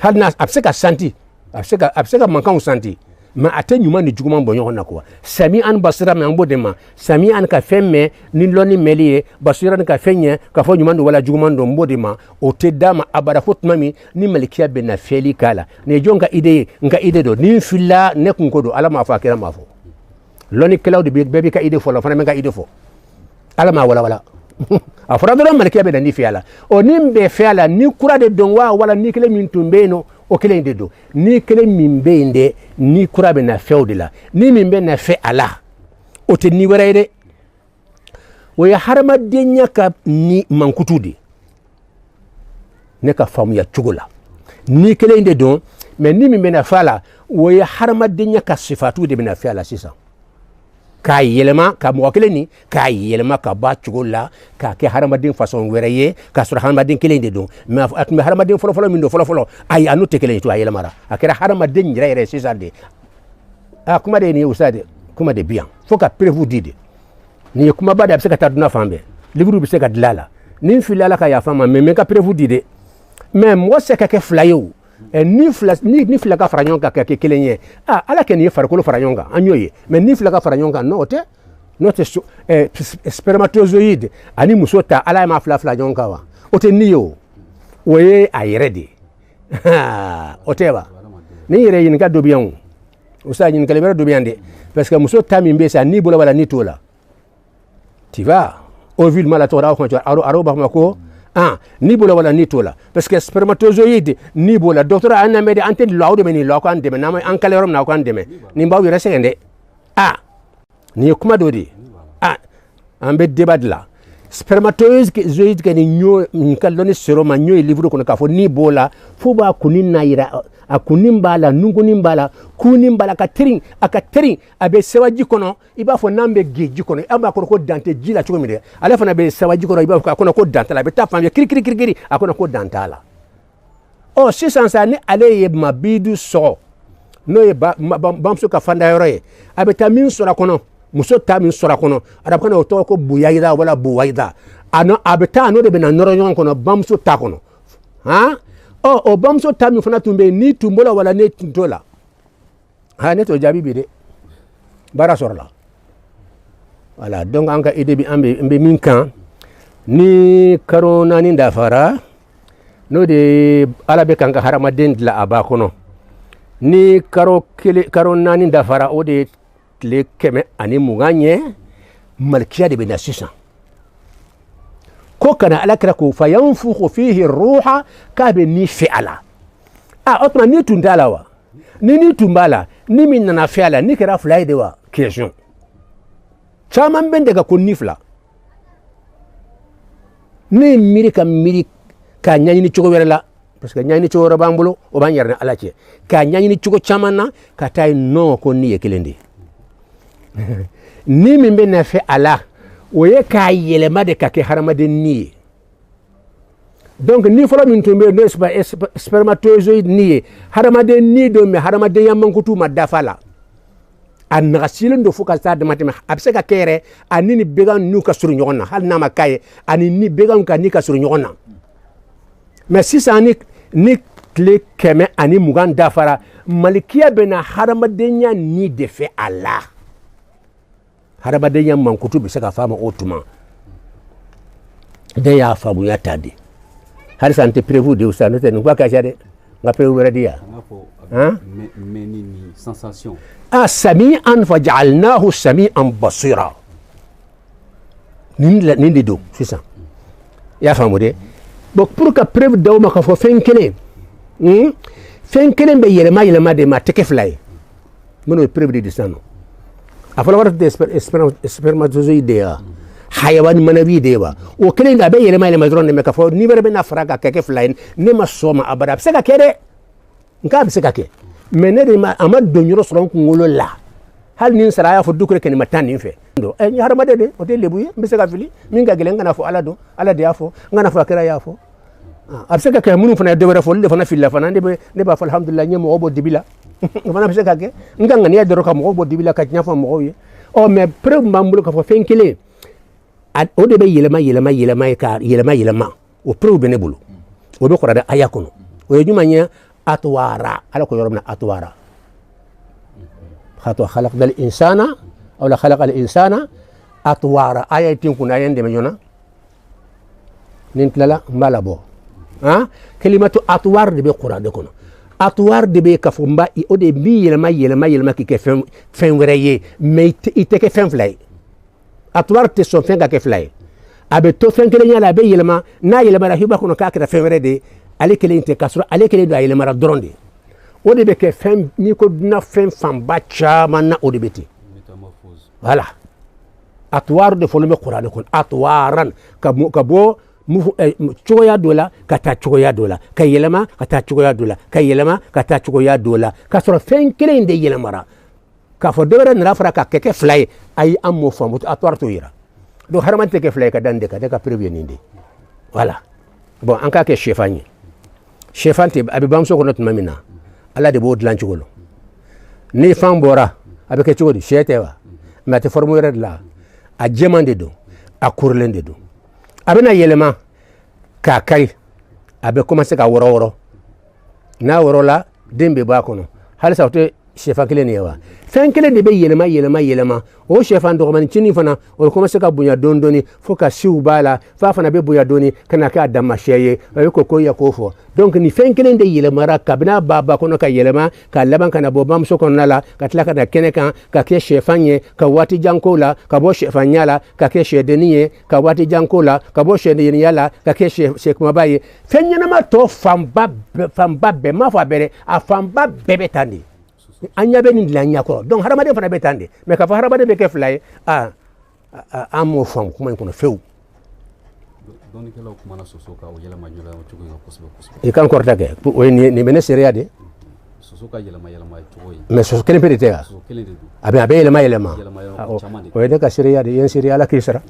hadna abseka santi abseka mankan santi ma ate nyuman ni juguman bonyo na ko sami an basira me ambo de ma sami an ka femme ni loni melie basira ka fenye ka fo nyuman do wala juguman do mbodi ma o te dama abara fotmami ni malikiya be na feli kala ne jonga ide do ni filla ne kun ko do ala ma fa kira ma fo loni cloud be ka ide fo la fana me ka ide fo ala ma wala afra do malikiya be na ni fiala o ni be fiala ni kura de don wala ni kele min tumbeno o kele de do ni kele min be inde ni kura be na feudi la ni min be na fe ala o te ni wera ide wo ya harama denya ka ni mankutudi ne ka famu ya chugula ni kele inde do mais ni min be na fala wo ya harama denya ka sifatu de be na fe ala sisa ka yelema ka mwakile ni ka yelema ka ba chugula ka ke haramadin façon wereye ka sura haramadin kele inde do mais atme haramadin folo min do folo ay anu te kele to ay yelema ra akira haramadin yere sisa de kuma de ni usade kuma de bien faut ka prévu dide ni kuma bada bse ka taduna fambe livre bi se ka dilala ni filala ka ya fama mais ka prévu dide mais moi c'est ka ke flayo ni fila ka fara ɲɔgɔn kan ka kɛ kelen ye ala kɛ nin ye farikolo fara ɲɔgɔn kan an y'o ye mais ni fila ka fara ɲɔgɔn kan n'o tɛ spermatozoïde ani muso ta ala ye ma fila ɲɔgɔn kan wa o tɛ ni ye o ye a yɛrɛ de o tɛ wa ni yɛrɛ ɲininka dɔ bɛ yan o sa ɲininkali wɛrɛ dɔ bɛ yan dɛ parce que muso ta min bɛ sa ni bolo wala ni t'o la tu vois ovule ma la tɔgɔ aw kan araw b'a fɔ ma ko ni bola wala ni tola parce que spermatozoïde ni bola docteur an namede ante law de meni law kan de na an kala rom na kan de ni baw yere segende ni kuma do di an be débat la spermatozoïde ke ni nyo kaloni seroma nyo livre ko ka fo ni bola fo ba kunin na ira akunin bala nungunin bala kunin bala ka terin abe sewaji kono iba fo nambe geji kono amba ko dante jila chugo mi de ala fana be sewaji kono iba ko dantala be ta fambe kiri akona ko dantala o sisan sa ni ale ye mabidu so no ye bamso ka fanda yoroye abe ta min sora kono muso ta min sora kono arab kono to ko buyaida wala buwaida ano abe ta no de be na noro nyon kono bamso ta kono o bamso tami fana tumbe ni tumbola wala ne tuntola ne to jabi bide bara sorla voilà donc anga ide bi ambe min kan ni karo naani dafara no de ala be kan ka haramaden la aba kono ni karo naani dafara o de tile kɛmɛ ani mugan ɲɛ malikiya de bɛ na sisan ko kana ala kira ko fa yanfukhu fihi ruha k'a bɛ ni fɛ a la o tuma ni tun t'a la wa ni tun b'a la ni min nana fɛ a la ni kɛra fila ye de wa question caman bɛ daga ko ni fila ne miiri ka ɲɛɲini cogo wɛrɛ la parce que ɲɛɲini cogo wɛrɛ b'an bolo o b'an yɛrɛ ni ala cɛ k'a ɲɛɲini cogo caman na ka taa ye non ko ni ye kelen de ye ni min bɛ na fɛ a la o ye k'a yɛlɛma de ka kɛ hadamaden ni ye donc ni fɔlɔ min tun bɛ yen n'o ye spermatozoïde ni ye hadamaden ni don mɛ hadamadenya mankutu ma dafa la a nagasilen don fo ka taa dama tɛmɛ a bɛ se ka kɛ yɛrɛ ani ni bɛgan n'u ka surun ɲɔgɔn na hali n'a ma k'a ye ani ni bɛganw ka ni ka surun ɲɔgɔn na mɛ sisan ni tile kɛmɛ ani mugan dafara malikiya bɛ na hadamadenya ni de fɛ a la hadamadenya mankutu bɛ se ka f'a ma o tuma bɛɛ y'a faamuya ta de halisa n tɛ prévu de sa n'o tɛ nin ko a ka ca dɛ n ka prévu wɛrɛ di yan sensation sami'an faja'alnahu sami'an basira nin de don sisan i y'a faamu dɛ bon pour ka preuve d'aw ma ka fɔ fɛn kelen bɛ yɛlɛma de ma a tɛ kɛ fila ye minnu ye preuve de sisan nɔ a fɔlɔ wɛrɛ tɛ spermatozoïde de ye wa hayawani manabi de ye wa o kelen a bɛ yɛlɛma dɔrɔn de mɛ ka fɔ ni wɛrɛ bɛ na fara ka kɛ fila ye ne ma sɔn ma abada a bɛ se ka kɛ dɛ nka bɛ se ka kɛ mɛ ne de ma a ma don yɔrɔ sɔrɔ n kunkolo la hali ni n sara a y'a fɔ du kɛrɛ kɛnɛ ma taa nin fɛ n ye hadamaden de o tɛ lebu ye n bɛ se ka fili min ka gɛlɛn n kana fɔ ala don ala de y'a fɔ n kana fɔ a kɛra y'a fɔ a bɛ se ka kɛ minnu fana ye dɔ wɛrɛ fɔ olu de fana filila fana ne b'a fɔ alhamdulilayi n ye mɔgɔw bɔ dibi la o fana bɛ se ka kɛ n ka ŋaniya dɔrɔn ka mɔgɔw bɔ dibi la ka tiɲɛ fɔ mɔgɔw ye mɛ preuve b'an bolo k'a fɔ fɛn kelen o de bɛ yɛlɛma o preuve bɛ ne bolo o bɛ kɔrɔ dɛ aya kɔnɔ o ye jumɛn ye atwara ala ko yɔrɔ min na atwara khalaqna al-insana aw la khalaqa al-insana atwara aya tin kun aya ndeme ñona nin tilala mbala bo kalimatu atwar de be qur'an de kono atwar de be kafo mba o de bi yelema ki ke fen were ye mais ite ke fen flay atwar te so fen ka ke flay abe to fen kele nyala be yelema na yelema ra hiba kono ka ka fen were de ale kele inte kasura ale kele do yelema ra dronde o de be ke fen ni ko na fen famba chama na o de beti voilà atwar de folo me qur'an ko atwaran ka bo cogoya dɔ la ka taa cogoya dɔ la ka yɛlɛma ka taa cogoya dɔ la ka yɛlɛma ka taa cogoya dɔ la k'a sɔrɔ fɛn kelen in de yɛlɛmara k'a fɔ dɔ wɛrɛ nana fara k'a kɛ fila ye ayi an m'o faamu atwar t'o yira donc hadamaden tɛ kɛ fila ye ka da nin de kan ne ka preuve ye nin de voilà bon an k'a kɛ sɛfan ye sɛfan tɛ a bɛ bamuso kɔnɔ tuma min na ala de b'o dilan cogo la ni fan bɔra a bɛ kɛ cogo di sɛ tɛ wa mɛ a tɛ forme wɛrɛ de la a jɛman de don a korilen de don a bɛna yɛlɛma k'a kari a bɛ commencer ka wɔrɔ n'a wɔrɔla den bɛ bɔ a kɔnɔ halisa o tɛ sɛfan kelen de ye wa fɛn kelen de bɛ yɛlɛma o sɛfan dɔgɔmanicinin fana o bɛ commencer ka bonya dɔɔni fo ka siw b'a la f'a fana bɛ bonya dɔɔni ka na kɛ a damasiyɛ ye a bɛ ko ya k'o fɔ donc nin fɛn kelen de yɛlɛmara kabini a b'a ba kɔnɔ ka yɛlɛma ka laban ka na bɔ bamuso kɔnɔna la ka tila ka na kɛnɛ kan ka kɛ sɛfan ye ka waati jan k'o la ka bɔ sɛfanya la ka kɛ sɛdennin ye ka waati jan k'o la ka bɔ sɛdenya la ka kɛ sɛkumaba ye fɛn ɲɛnama tɔ fanba bɛɛ m'a fɔ a bɛɛ dɛ a fanba bɛɛ bɛ tan de an ɲɛ bɛ nin dilan ɲɛ kɔrɔ donc hadamaden fana bɛ tan de mais k'a fɔ hadamaden bɛ kɛ fila ye an m'o faamu kuma in kɔnɔ fewu i kan kɔrɔta kɛ o ye nin bɛ ne seereya de mais soso kelen pe de tɛ wa a bɛ yɛlɛma o ye ne ka seereya de i ye n seereya ala k'i sara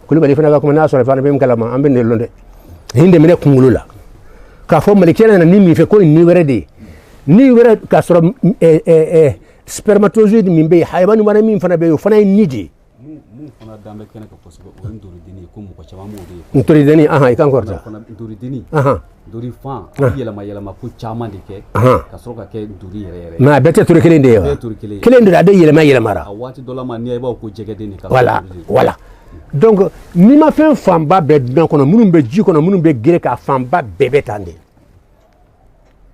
kulubali fana ka kuma n'a sɔrɔ fana bɛ min kalama an bɛ nin lɔn dɛ nin de bɛ ne kunkolo la k'a fɔ malikiya nana ni min fɛ ko nin wɛrɛ de ye ni wɛrɛ k'a sɔrɔ spermatozoïde min bɛ yen hayawani wɛrɛ min fana bɛ yen o fana ye ni de ye ntorideni i kan kɔrɔta dori fan yɛlɛma ko caman de kɛ ka sɔrɔ ka kɛ dori yɛrɛ mais a bɛɛ tɛ tori kelen de ye wa kelen de a bɛ yɛlɛmara a waati dɔ la ma n'i y'a ye i b'a fɔ ko jɛgɛden de ka voilà donc ni ma fɛn fanba bɛɛ dunan kɔnɔ minnu bɛ ji kɔnɔ minnu bɛ gere k'a fanba bɛɛ bɛ tan de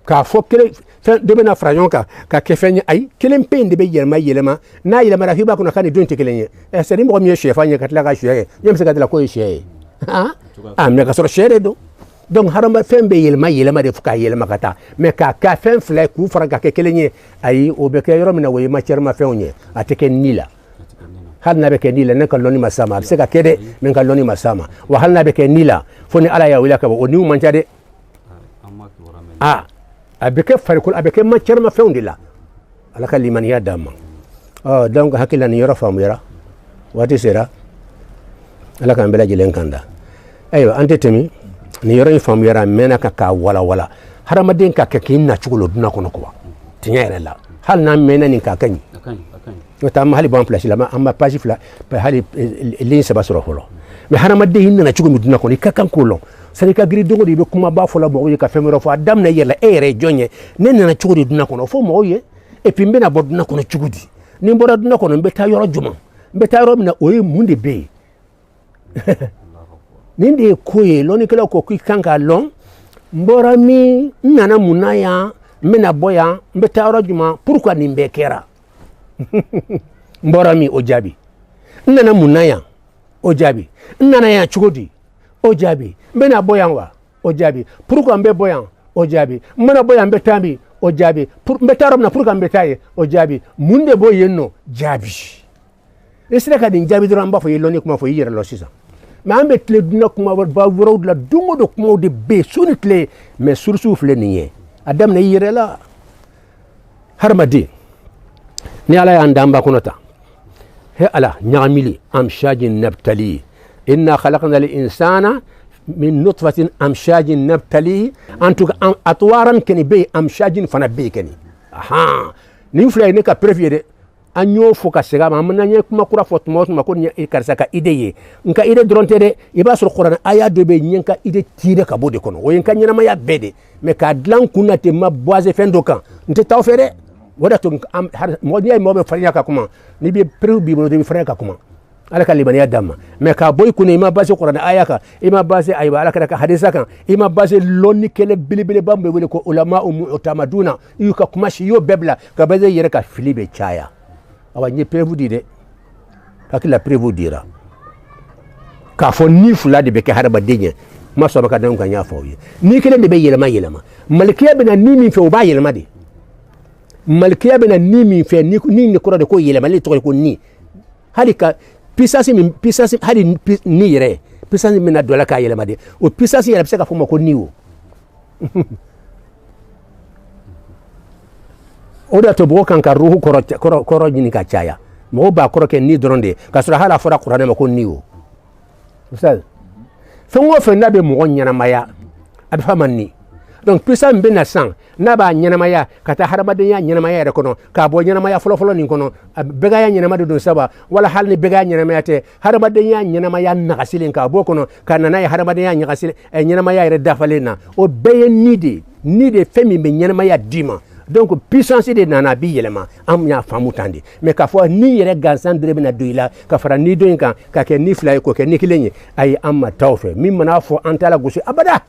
k'a fɔ kelen fɛn dɔ bɛna fara ɲɔgɔn kan ka kɛ fɛn ye ayi kelen pe in de bɛ yɛlɛma n'a yɛlɛmara k'i b'a kɔnɔ k'a ni don tɛ kelen ye c'est à dire mɔgɔ min ye sɛfan ye ka tila ka sɛ ye ɲɛ bɛ se ka tila k'o ye sɛ ye mɛ ka sɔrɔ sɛ de don donc hadama fɛn bɛ yɛlɛma de fo k'a yɛlɛma ka taa mɛ k'a kɛ fɛn fila ye k'u fara ka kɛ kelen ye ayi o bɛ kɛ yɔrɔ min na o ye matière ma fɛnw ye a tɛ kɛ ni la hali n'a bɛ kɛ ni la ne ka lɔnni ma s'a ma a bɛ se ka kɛ dɛ mɛ n ka lɔnni ma s'a ma wa hali n'a bɛ kɛ ni la fo ni ala y'a wele ka bɔ o niw man ca dɛ a bɛ kɛ farikolo a bɛ kɛ matière ma fɛnw de la ala ka limaniya d'an ma donc hakili la nin yɔrɔ faamuyara waati sera ala k'an bɛɛ lajɛlen kan da ayiwa an tɛ tɛmɛ nin yɔrɔ in faamuyara a mɛnna ka k'a walawala hadamaden ka kɛ k'i nacogo lo dunan kɔnɔ kuwa tiɲɛ yɛrɛ la hali n'an mɛnna nin k'a ka ɲi n'o tɛ an ma hali bɔ an pilasi la an ma page fila hali ligne saba sɔrɔ fɔlɔ mɛ hadamaden i nana cogo min dunan kɔnɔ i ka kan k'o lɔn sani i ka girin don o don i bɛ kumaba fɔ la mɔgɔw ye ka fɛn wɛrɛ fɔ a daminɛ i yɛrɛ la e yɛrɛ ye jɔn ye ne nana cogo di dunan kɔnɔ fo mɔgɔw ye et puis n bɛna bɔ dunan kɔnɔ cogo di ni n bɔra dunan kɔnɔ n bɛ taa yɔrɔ jumɛn n bɛ taa yɔrɔ min na o ye mun de bɛ yen nin de ye ko ye lɔnnikɛlaw ko k'i kan k'a lɔn n bɔra min n nana mun na yan n bɛna bɔ yan n bɛ taa yɔrɔ jumɛn pourquoi nin bɛɛ kɛra n bɔra min o jaabi n nana mun na yan o jaabi n nana yan cogo di o jaabi n bɛna bɔ yan wa o jaabi pourquoi n bɛ bɔ yan o jaabi n mana bɔ yan n bɛ taa min o jaabi n bɛ taa yɔrɔ min na pourquoi n bɛ taa yen o jaabi mun de b'o yen nɔ jaabi i sera ka nin jaabi dɔrɔn an b'a fɔ i ye lɔnni kuma fɔ i yɛrɛ lɔ sisan mɛ an bɛ tile dunan kuma wɛrɛw de la don o don kumaw de bɛ yen su ni tile mɛ surusiw filɛ nin ye a daminɛ i yɛrɛ la hadamaden ni ala y'an dan ba kɔnɔ ta he ala ɲagamili amshajin nabtali inna khalaqna al-insana min nutfatin amshajin nabtali en tout cas atwaran keni be amshajin fana be keni nin filɛ ne ka prévier de an y'o fɔ ka segin a ma an bɛna ɲɛ kuma kura fɔ tuma o tuma ko nin ye karisa ka idée ye n ka idée dɔrɔn tɛ dɛ i b'a sɔrɔ kuranɛ aya dɔ bɛ yen n ye n ka idée tirer ka bɔ o de kɔnɔ o ye n ka ɲɛnamaya bɛɛ de mɛ k'a dilan kun na ten ma basé fɛn dɔ kan n tɛ taa o fɛ dɛ o de to mɔgɔ n'i y'a ye mɔgɔ bɛ farinya ka kuma n'i bɛ perew b'i bolo i bɛ farinya ka kuma ala ka limaniya d'an ma mɛ k'a bɔ i kun i ma basé kuranɛ aya kan i ma basé ayiwa ala kɛra ka hadisa kan i ma basé lɔnni kɛlɛ belebeleba min bɛ wele ko ulama utamaduna i y'u ka kuma si i y'o bɛɛ bila ka basé i yɛrɛ ka fili bɛ caya awa n ye prévu di dɛ hakili la prévu dira k'a fɔ ni fila de bɛ kɛ hadamaden ye ma sɔrɔ ka dan kan n y'a fɔ aw ye ni kelen de bɛ yɛlɛma malikiya bɛ na ni min fɛ o b'a yɛlɛma de malikiya bɛ na ni min fɛ ni de kɔrɔ de ko yɛlɛmali tɔgɔ ye ko ni hali ka puissance hali ni yɛrɛ puissance min na dɔ la k'a yɛlɛma de o puissance yɛrɛ bɛ se ka fɔ o ma ko ni o o de to mɔgɔ kan ka ruhu kɔrɔ ɲini ka caya mɔgɔw b'a kɔrɔ kɛ ni dɔrɔn de ka sɔrɔ hali a fɔra kuranɛ ma ko ni o fɛn o fɛn n'a bɛ mɔgɔ ɲɛnamaya a bɛ f'a ma ni donc puissance min bɛ na sisan n'a b'a ɲɛnamaya ka taa hadamadenya ɲɛnamaya yɛrɛ kɔnɔ k'a bɔ ɲɛnamaya fɔlɔfɔlɔ nin kɔnɔ bɛgaya ɲɛnama de don saba wala hali ni bɛgaya ɲɛnamaya tɛ hadamadenya ɲɛnamaya nagasilen k'a bɔ kɔnɔ ka na n'a ye hadamadenya ɲɛnamaya yɛrɛ dafalen na o bɛɛ ye ni de fɛn min bɛ ɲɛnamaya d'i ma donc puissance de nana a bi yɛlɛma an y'a faamu tan de mɛ k'a fɔ ni yɛrɛ gansan dɔrɔn bɛna don i la ka fara ni dɔ in kan ka kɛ ni fila ye k'o kɛ ni kelen ye ayi an ma taa o fɛ min mana fɔ an t'a la gosi abada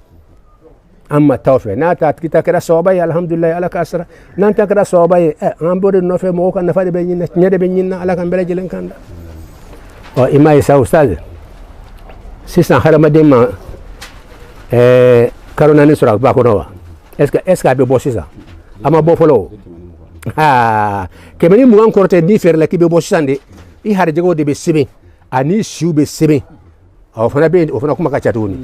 an ma taa o fɛ n'a ta tigi ta kɛra sababa ye alihamudulilayi ala k'a sara n'an ta kɛra sababa ye an b'o de nɔfɛ mɔgɔw ka nafa de bɛ ɲini tiɲɛ de bɛ ɲini na ala k'an bɛɛ lajɛlen kan da ɔ i m'a ye sa ustaz sisan hadamaden ma kalo naani sɔrɔ a ba kɔnɔ wa est ce que a bɛ bɔ sisan a ma bɔ fɔlɔ o kɛmɛ ni mugan kɔrɔ tɛ n'i fɛrɛ la k'i bɛ bɔ sisan de i harijɛgɛw de bɛ sɛbɛn ani siw bɛ sɛbɛn o fana bɛ yen o fana kuma ka ca tuguni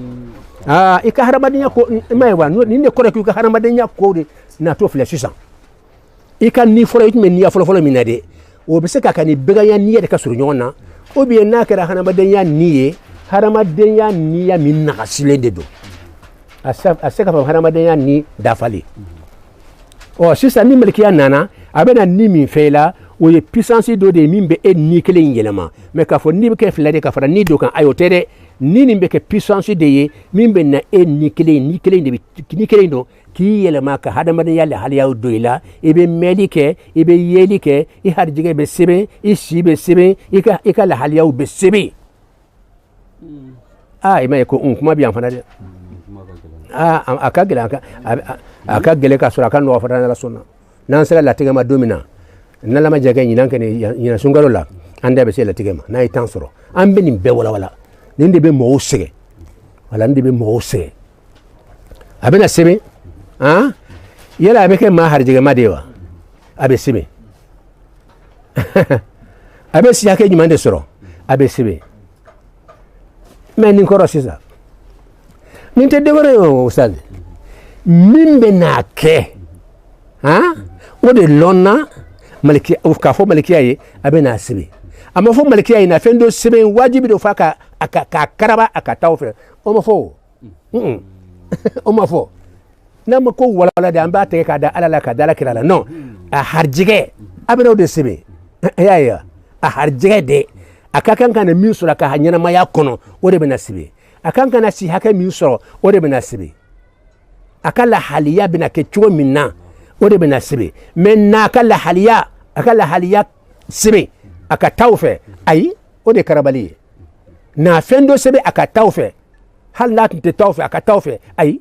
i ka hadamadenya ko i m'a ye wa nin de kɔrɔ k'i ka hadamadenya ko de natɔ filɛ sisan i ka ni fɔlɔ i tun bɛ niya fɔlɔfɔlɔ min na dɛ o bɛ se ka ka nin bɛganya niya de ka surun ɲɔgɔn na ou bien n'a kɛra hadamadenya ni ye hadamadenya niya min nagasilen de don a se ka fɔ hadamadenya ni dafalen ɔ sisan ni malikiya nana a bɛ na ni min fɛ i la o ye puissance dɔ de ye min bɛ e ni kelen in yɛlɛma mɛ k'a fɔ ni bɛ kɛ fila de ka fara ni dɔ kan ayi o tɛ dɛ ni nin bɛ kɛ puissance de ye min bɛ na e ni kelen dɔn k'i yɛlɛma ka hadamadenya lahaliyaw don i la i bɛ mɛnli kɛ i bɛ yeli kɛ i harijɛgɛ bɛ sɛbɛn i si bɛ sɛbɛn i ka lahaliyaw bɛ sɛbɛn ima ye ko kuma bi fana de aka gele ka sura kan no fana la sunna nan sera la tigama domina nan lama jaga ni nan kan ni sungalo la anda be se la tigama na itan soro an be ni be wala ni de be mo sege wala ndi be mo sege abena sebe yala abe ke ma harjige madewa abe sebe abe si yake nyimande soro abe sebe mais ni koro sisa ni te degore o ustad mimbe na ke o de lonna maliki o ka fo maliki ayi abe na sebe ama fo maliki ayi na fendo sebe wajibi do faka aka karaba aka tawfe o ma fo o ma fo na ma ko wala da amba te ka da alala ka dala kirala non a harjige abe do de sebe ya a harjige de akakan kana min sura ka hanyana ma ya kono o de bena sibe akan kana si haka min sura o de bena sibe akala haliya bena ke chuo minna o de bena sibe men na akala haliya sibe aka tawfe ay o de karabali na fendo sibe aka tawfe hal na te tawfe aka tawfe ay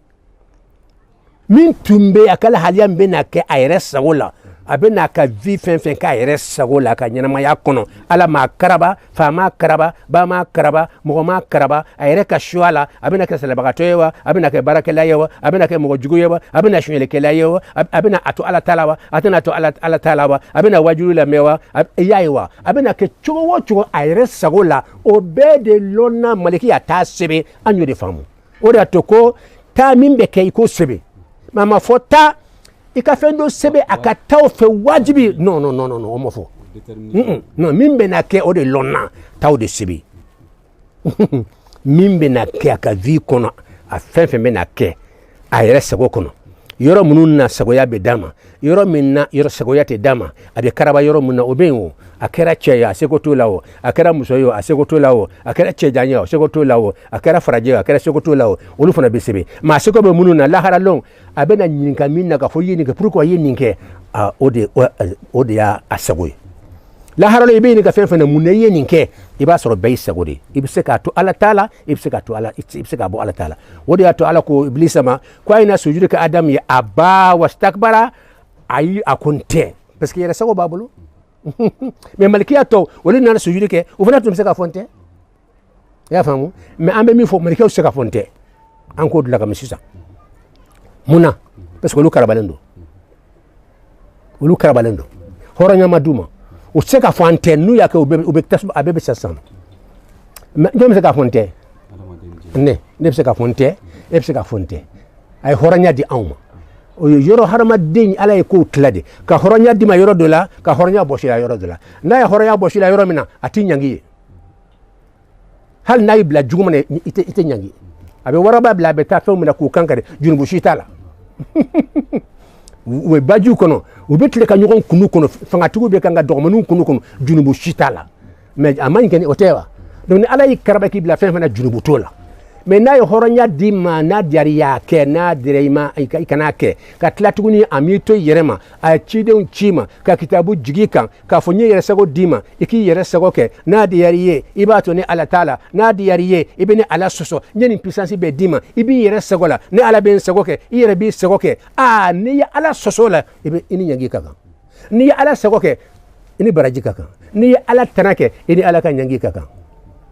min tumbe akala haliya bena ke ayre sagola abena ka vi fen ka yere sagola ka nyana ya kono ala ma karaba fa ma karaba ba ma karaba mo ma karaba ayere ka shwala abena ka salabagato yewa abena ka barakela yewa abena ka mo jugu yewa abena shwele kela yewa abena atu ala talawa atana atu ala talawa abena wajulu la mewa yayiwa abena ke chugo ayere sagola obede lona maliki ya tasebe anyo de famu ora toko ta mimbe ke iko sebe mama fota ika fendo sebe aka taw fe wajibi non o mo fo non mimbe na ke o de lonna taw de sebe mimbe na ke aka vi kono a fenfe me na ke a yere sego kono yoro munun na sego ya be dama yoro minna yoro sego ya te dama abe karaba yoro munna obenwo akera cheya sego to lawo akera musoyo asego to lawo akera chejanya sego to lawo akera faraje akera sego to lawo olu fana be sebe ma sego be munun na lahara long abena nyinka minna ka fo yini ke pourquoi yini ke ode ya asego lahara lo ibe ni ka fenfe na munne yini ke iba soro be sego de ibse ka to ala taala ibse ka to ala ibse ka bo ala taala wodi ya to ala ko iblisa ma ko ina sujudu ka adam ya aba wastakbara ayi akonte parce que yera sego babulu mais malikiya to wala na sujudu ke o fana tum se ka fonte ya famu mais ambe mi fo malikiya se ka fonte an ko dula kam sisa muna parce que lu karabalendo horanya maduma o se ka fonte nu ya ke o be tas abebe sasam mais ndom se ka fonte ne se ka fonte e se ka fonte ay horanya di awma o yoro harama deñ ala ko tlade ka horonya di ma yoro dola ka horonya boshila yoro dola na ya horonya boshila yoro mina ati nyangi hal nay bla jugumane ite nyangi abe waraba bla beta fe mina ko kankare junubu shitala we baju kono o betle ka nyogon kunu kono fanga tugo be kanga dogmanu kunu kono junubu shitala mais amani ken otewa donc ala yikaraba ki bla fe fana junubu tola mais na yo horonya dima na diariya ke na direima ikana ke ka tlatuguni amito yerema a chide chima ka kitabu jigikan ka fonye yere sago dima iki yere sago ke na diariye ibato ne ala taala na diariye ibene ala soso nyeni puissance be dima ibi yere sago la ne ala ben sago ke yere bi sago ke ne ya ala soso la ibe ini nyangi kaka ni ya ala sago ke ini baraji kaka ni ya ala tanake ini ala kan nyangi kaka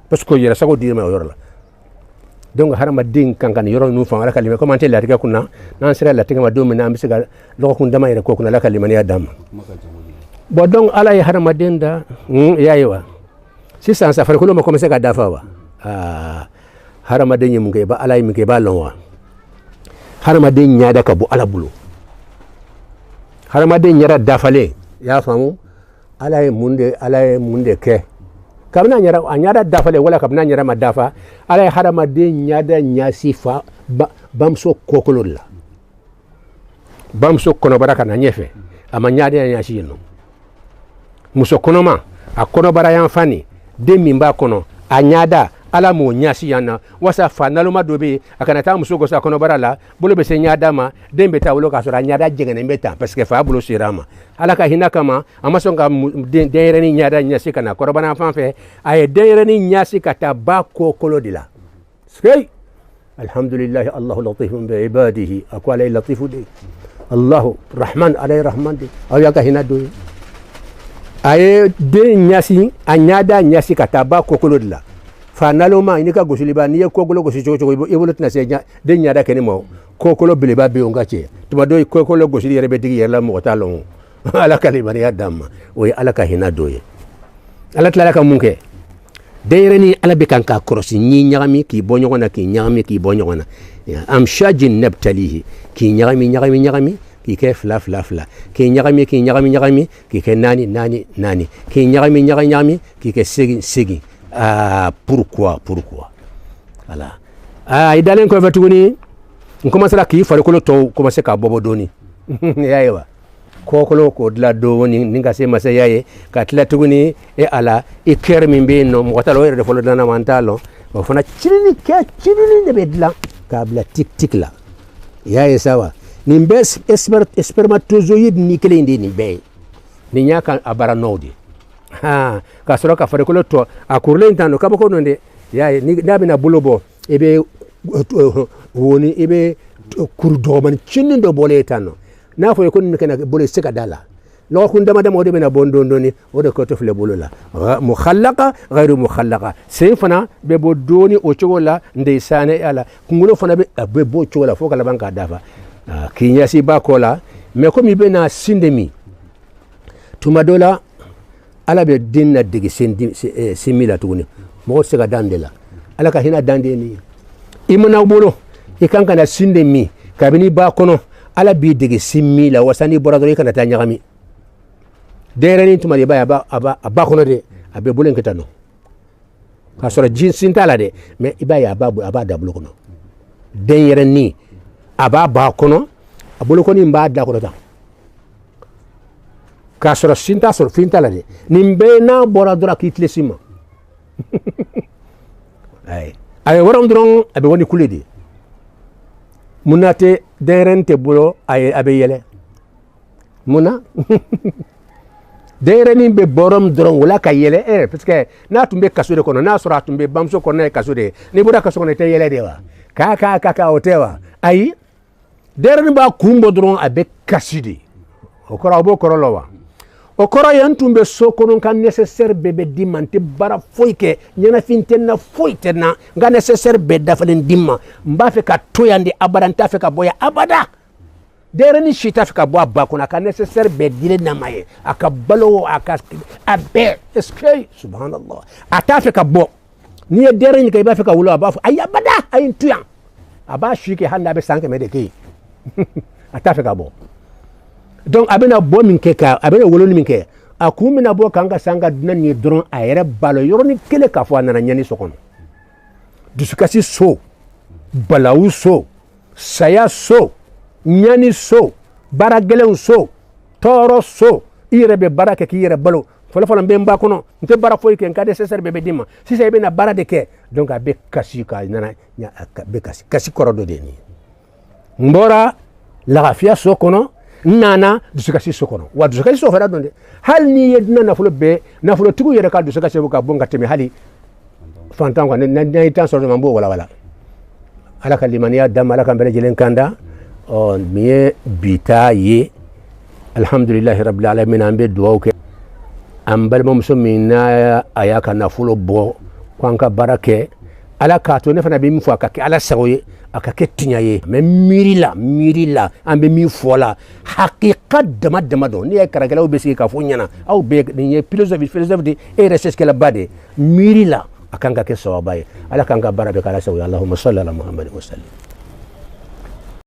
parce que yere sago dima yorla donc harama ding kankan yoro nu fa ala kalima comment la tiga kunna nan sira la tiga ma do mina amsiga lo ko ndama ire ko kunna la kalima ya dam bo donc ala ya harama denda yayiwa si san sa far ko mo commencer ka dafa wa harama denyi mun ke ba ala mi ke ba lonwa harama den nyada ka bu ala bulu harama den nyara dafale ya famu ala munde ke kabna nyara dafa le wala kabna nyara madafa ala harama de nyada nyasifa bamso kokolola bamso kono baraka na nyefe ama nyada nyashi no muso kono ma akono bara yan fani de mimba kono anyada ala mo nyasi yana wasa fa naluma dobe akana ta muso gosa kono barala bolo be se nyada ma dembe ta wolo ka sura nyada jegene mbeta parce que fa bolo sirama ala ka hinaka ma amaso nga deere ni nyada nyasi kana korobana fanfe ay deere ni nyasi kata ba ko kolodila sey alhamdulillah allah latifun bi ibadihi aqwala latifu de allah rahman alay rahman de aw yaka hinado ay de nyasi anyada nyasi kata ba ko kolodila fa naloma inika gosili ba niye kokolo gosi chocho ibolo tina senya de nyada kenimo kokolo biliba be ongache tuma do kokolo gosili yere be digi yela mo talon ala kalimani adam o ala ka hina doye ala tla ka munke deyreni ala be kanka krosi ni nyagami ki bonyogona ki nyagami ki bonyogona am shajin nabtalihi ki nyagami ki ke fla ki nyagami ki ke nani ki nyagami ki ke segi pourquoi voilà idalen ko vetuguni on commence la ki fare ko to commencer ka bobo doni yayewa kokolo ko dla do woni ninga se masa yaye ka tla tuguni e ala e kermi be no mo talo yere folo dana mantalo o fona chini de bedla ka bla tik la yaye sawa ni mbes spermatozoïde ni kele ndi ni be ni nyaka abara nodi ka soro ka fare ko to akurle intano ka boko nonde yaye ni dabe na bulobo ebe woni ebe kurdo man chini do bole tano na fo ko kana bole sika dala lo ko ndama dama de bena bondo ndoni o de ko to fle bolola mukhallaqa ghayru mukhallaqa sey fana be bo doni o chogola ndeysane ala kungulo fana be bo chogola fo kala banka dafa kinyasi bakola me ko mi bena sindemi tumadola ala be dinna digi simila tuguni mo sika dandela ala ka hina dandeni imana bolo ikanka na sindemi kabini ba kono ala bi digi simila wasani boradori kana ta nyagami derani tumali ba aba kono de abe bulen ketano ka sora jinsin tala de me ibaya aba da bulo kono derani aba ba kono abulo kono imba da kono ta ka sora sinta sor fintala de nimbe na boradora kitlesima ay waram dron abe woni kuledi munate derente bulo ay abe yele muna dereni be borom dron wala ka yele parce que na tumbe kasude kono na sura tumbe bamso kono e kasude ni buda kaso kono te yele dewa ka otewa ay dereni ba kumbo dron abe kasidi o kora bo korolowa o kora yantumbe sokono kan nécessaire bebe dimante bara foike nyana fintenna foitena nga nécessaire be dafalen dimma mba fe ka toyandi abadanta fe ka boya abada dereni shita fe ka bo abakuna kan nécessaire be dire namaye aka balo aka abe eske subhanallah ata fe ka bo ni dereni kay ba fe ka wulo abafu ay abada ay tuyan aba shike handa be sanke medeke ata fe ka bo donc abena bo min keka abena woloni min ke akumina bo kanga sanga dunani dron ayere balo yoroni kele ka fo anana nyani sokono dusukasi so balawu so saya so nyani so baragelen so toro so irebe barake ki yere balo fola mbe mba kono nte bara foy ke nkade sesere bebe dima si say be na bara de ke donc abe kasi ka nana be kasi korodo de ni mbora la rafia so kono nana dusukasi sokono wa dusukasi so fara donde hal ni yedna na fulo be na fulo tugu yere ka dusukasi buka bonga temi hali fantango na itan so mambo wala ala kalimaniya dam ala kambele jelen kanda on miye bita ye alhamdulillah rabbil alamin ambe duwa ke ambal mom so minna ayaka na fulo bo kwanka barake ala ka to ne fana be mi fo akake ala sawoye akake tinyaye mais mirila ambe mi fola haqiqat dama do ni ay karagala be sika fo nyana aw be ni philosophie de et recherche que la bade mirila akanga ke sawabaye ala kanga barabe kala sawoye allahumma salli ala muhammad wa sallim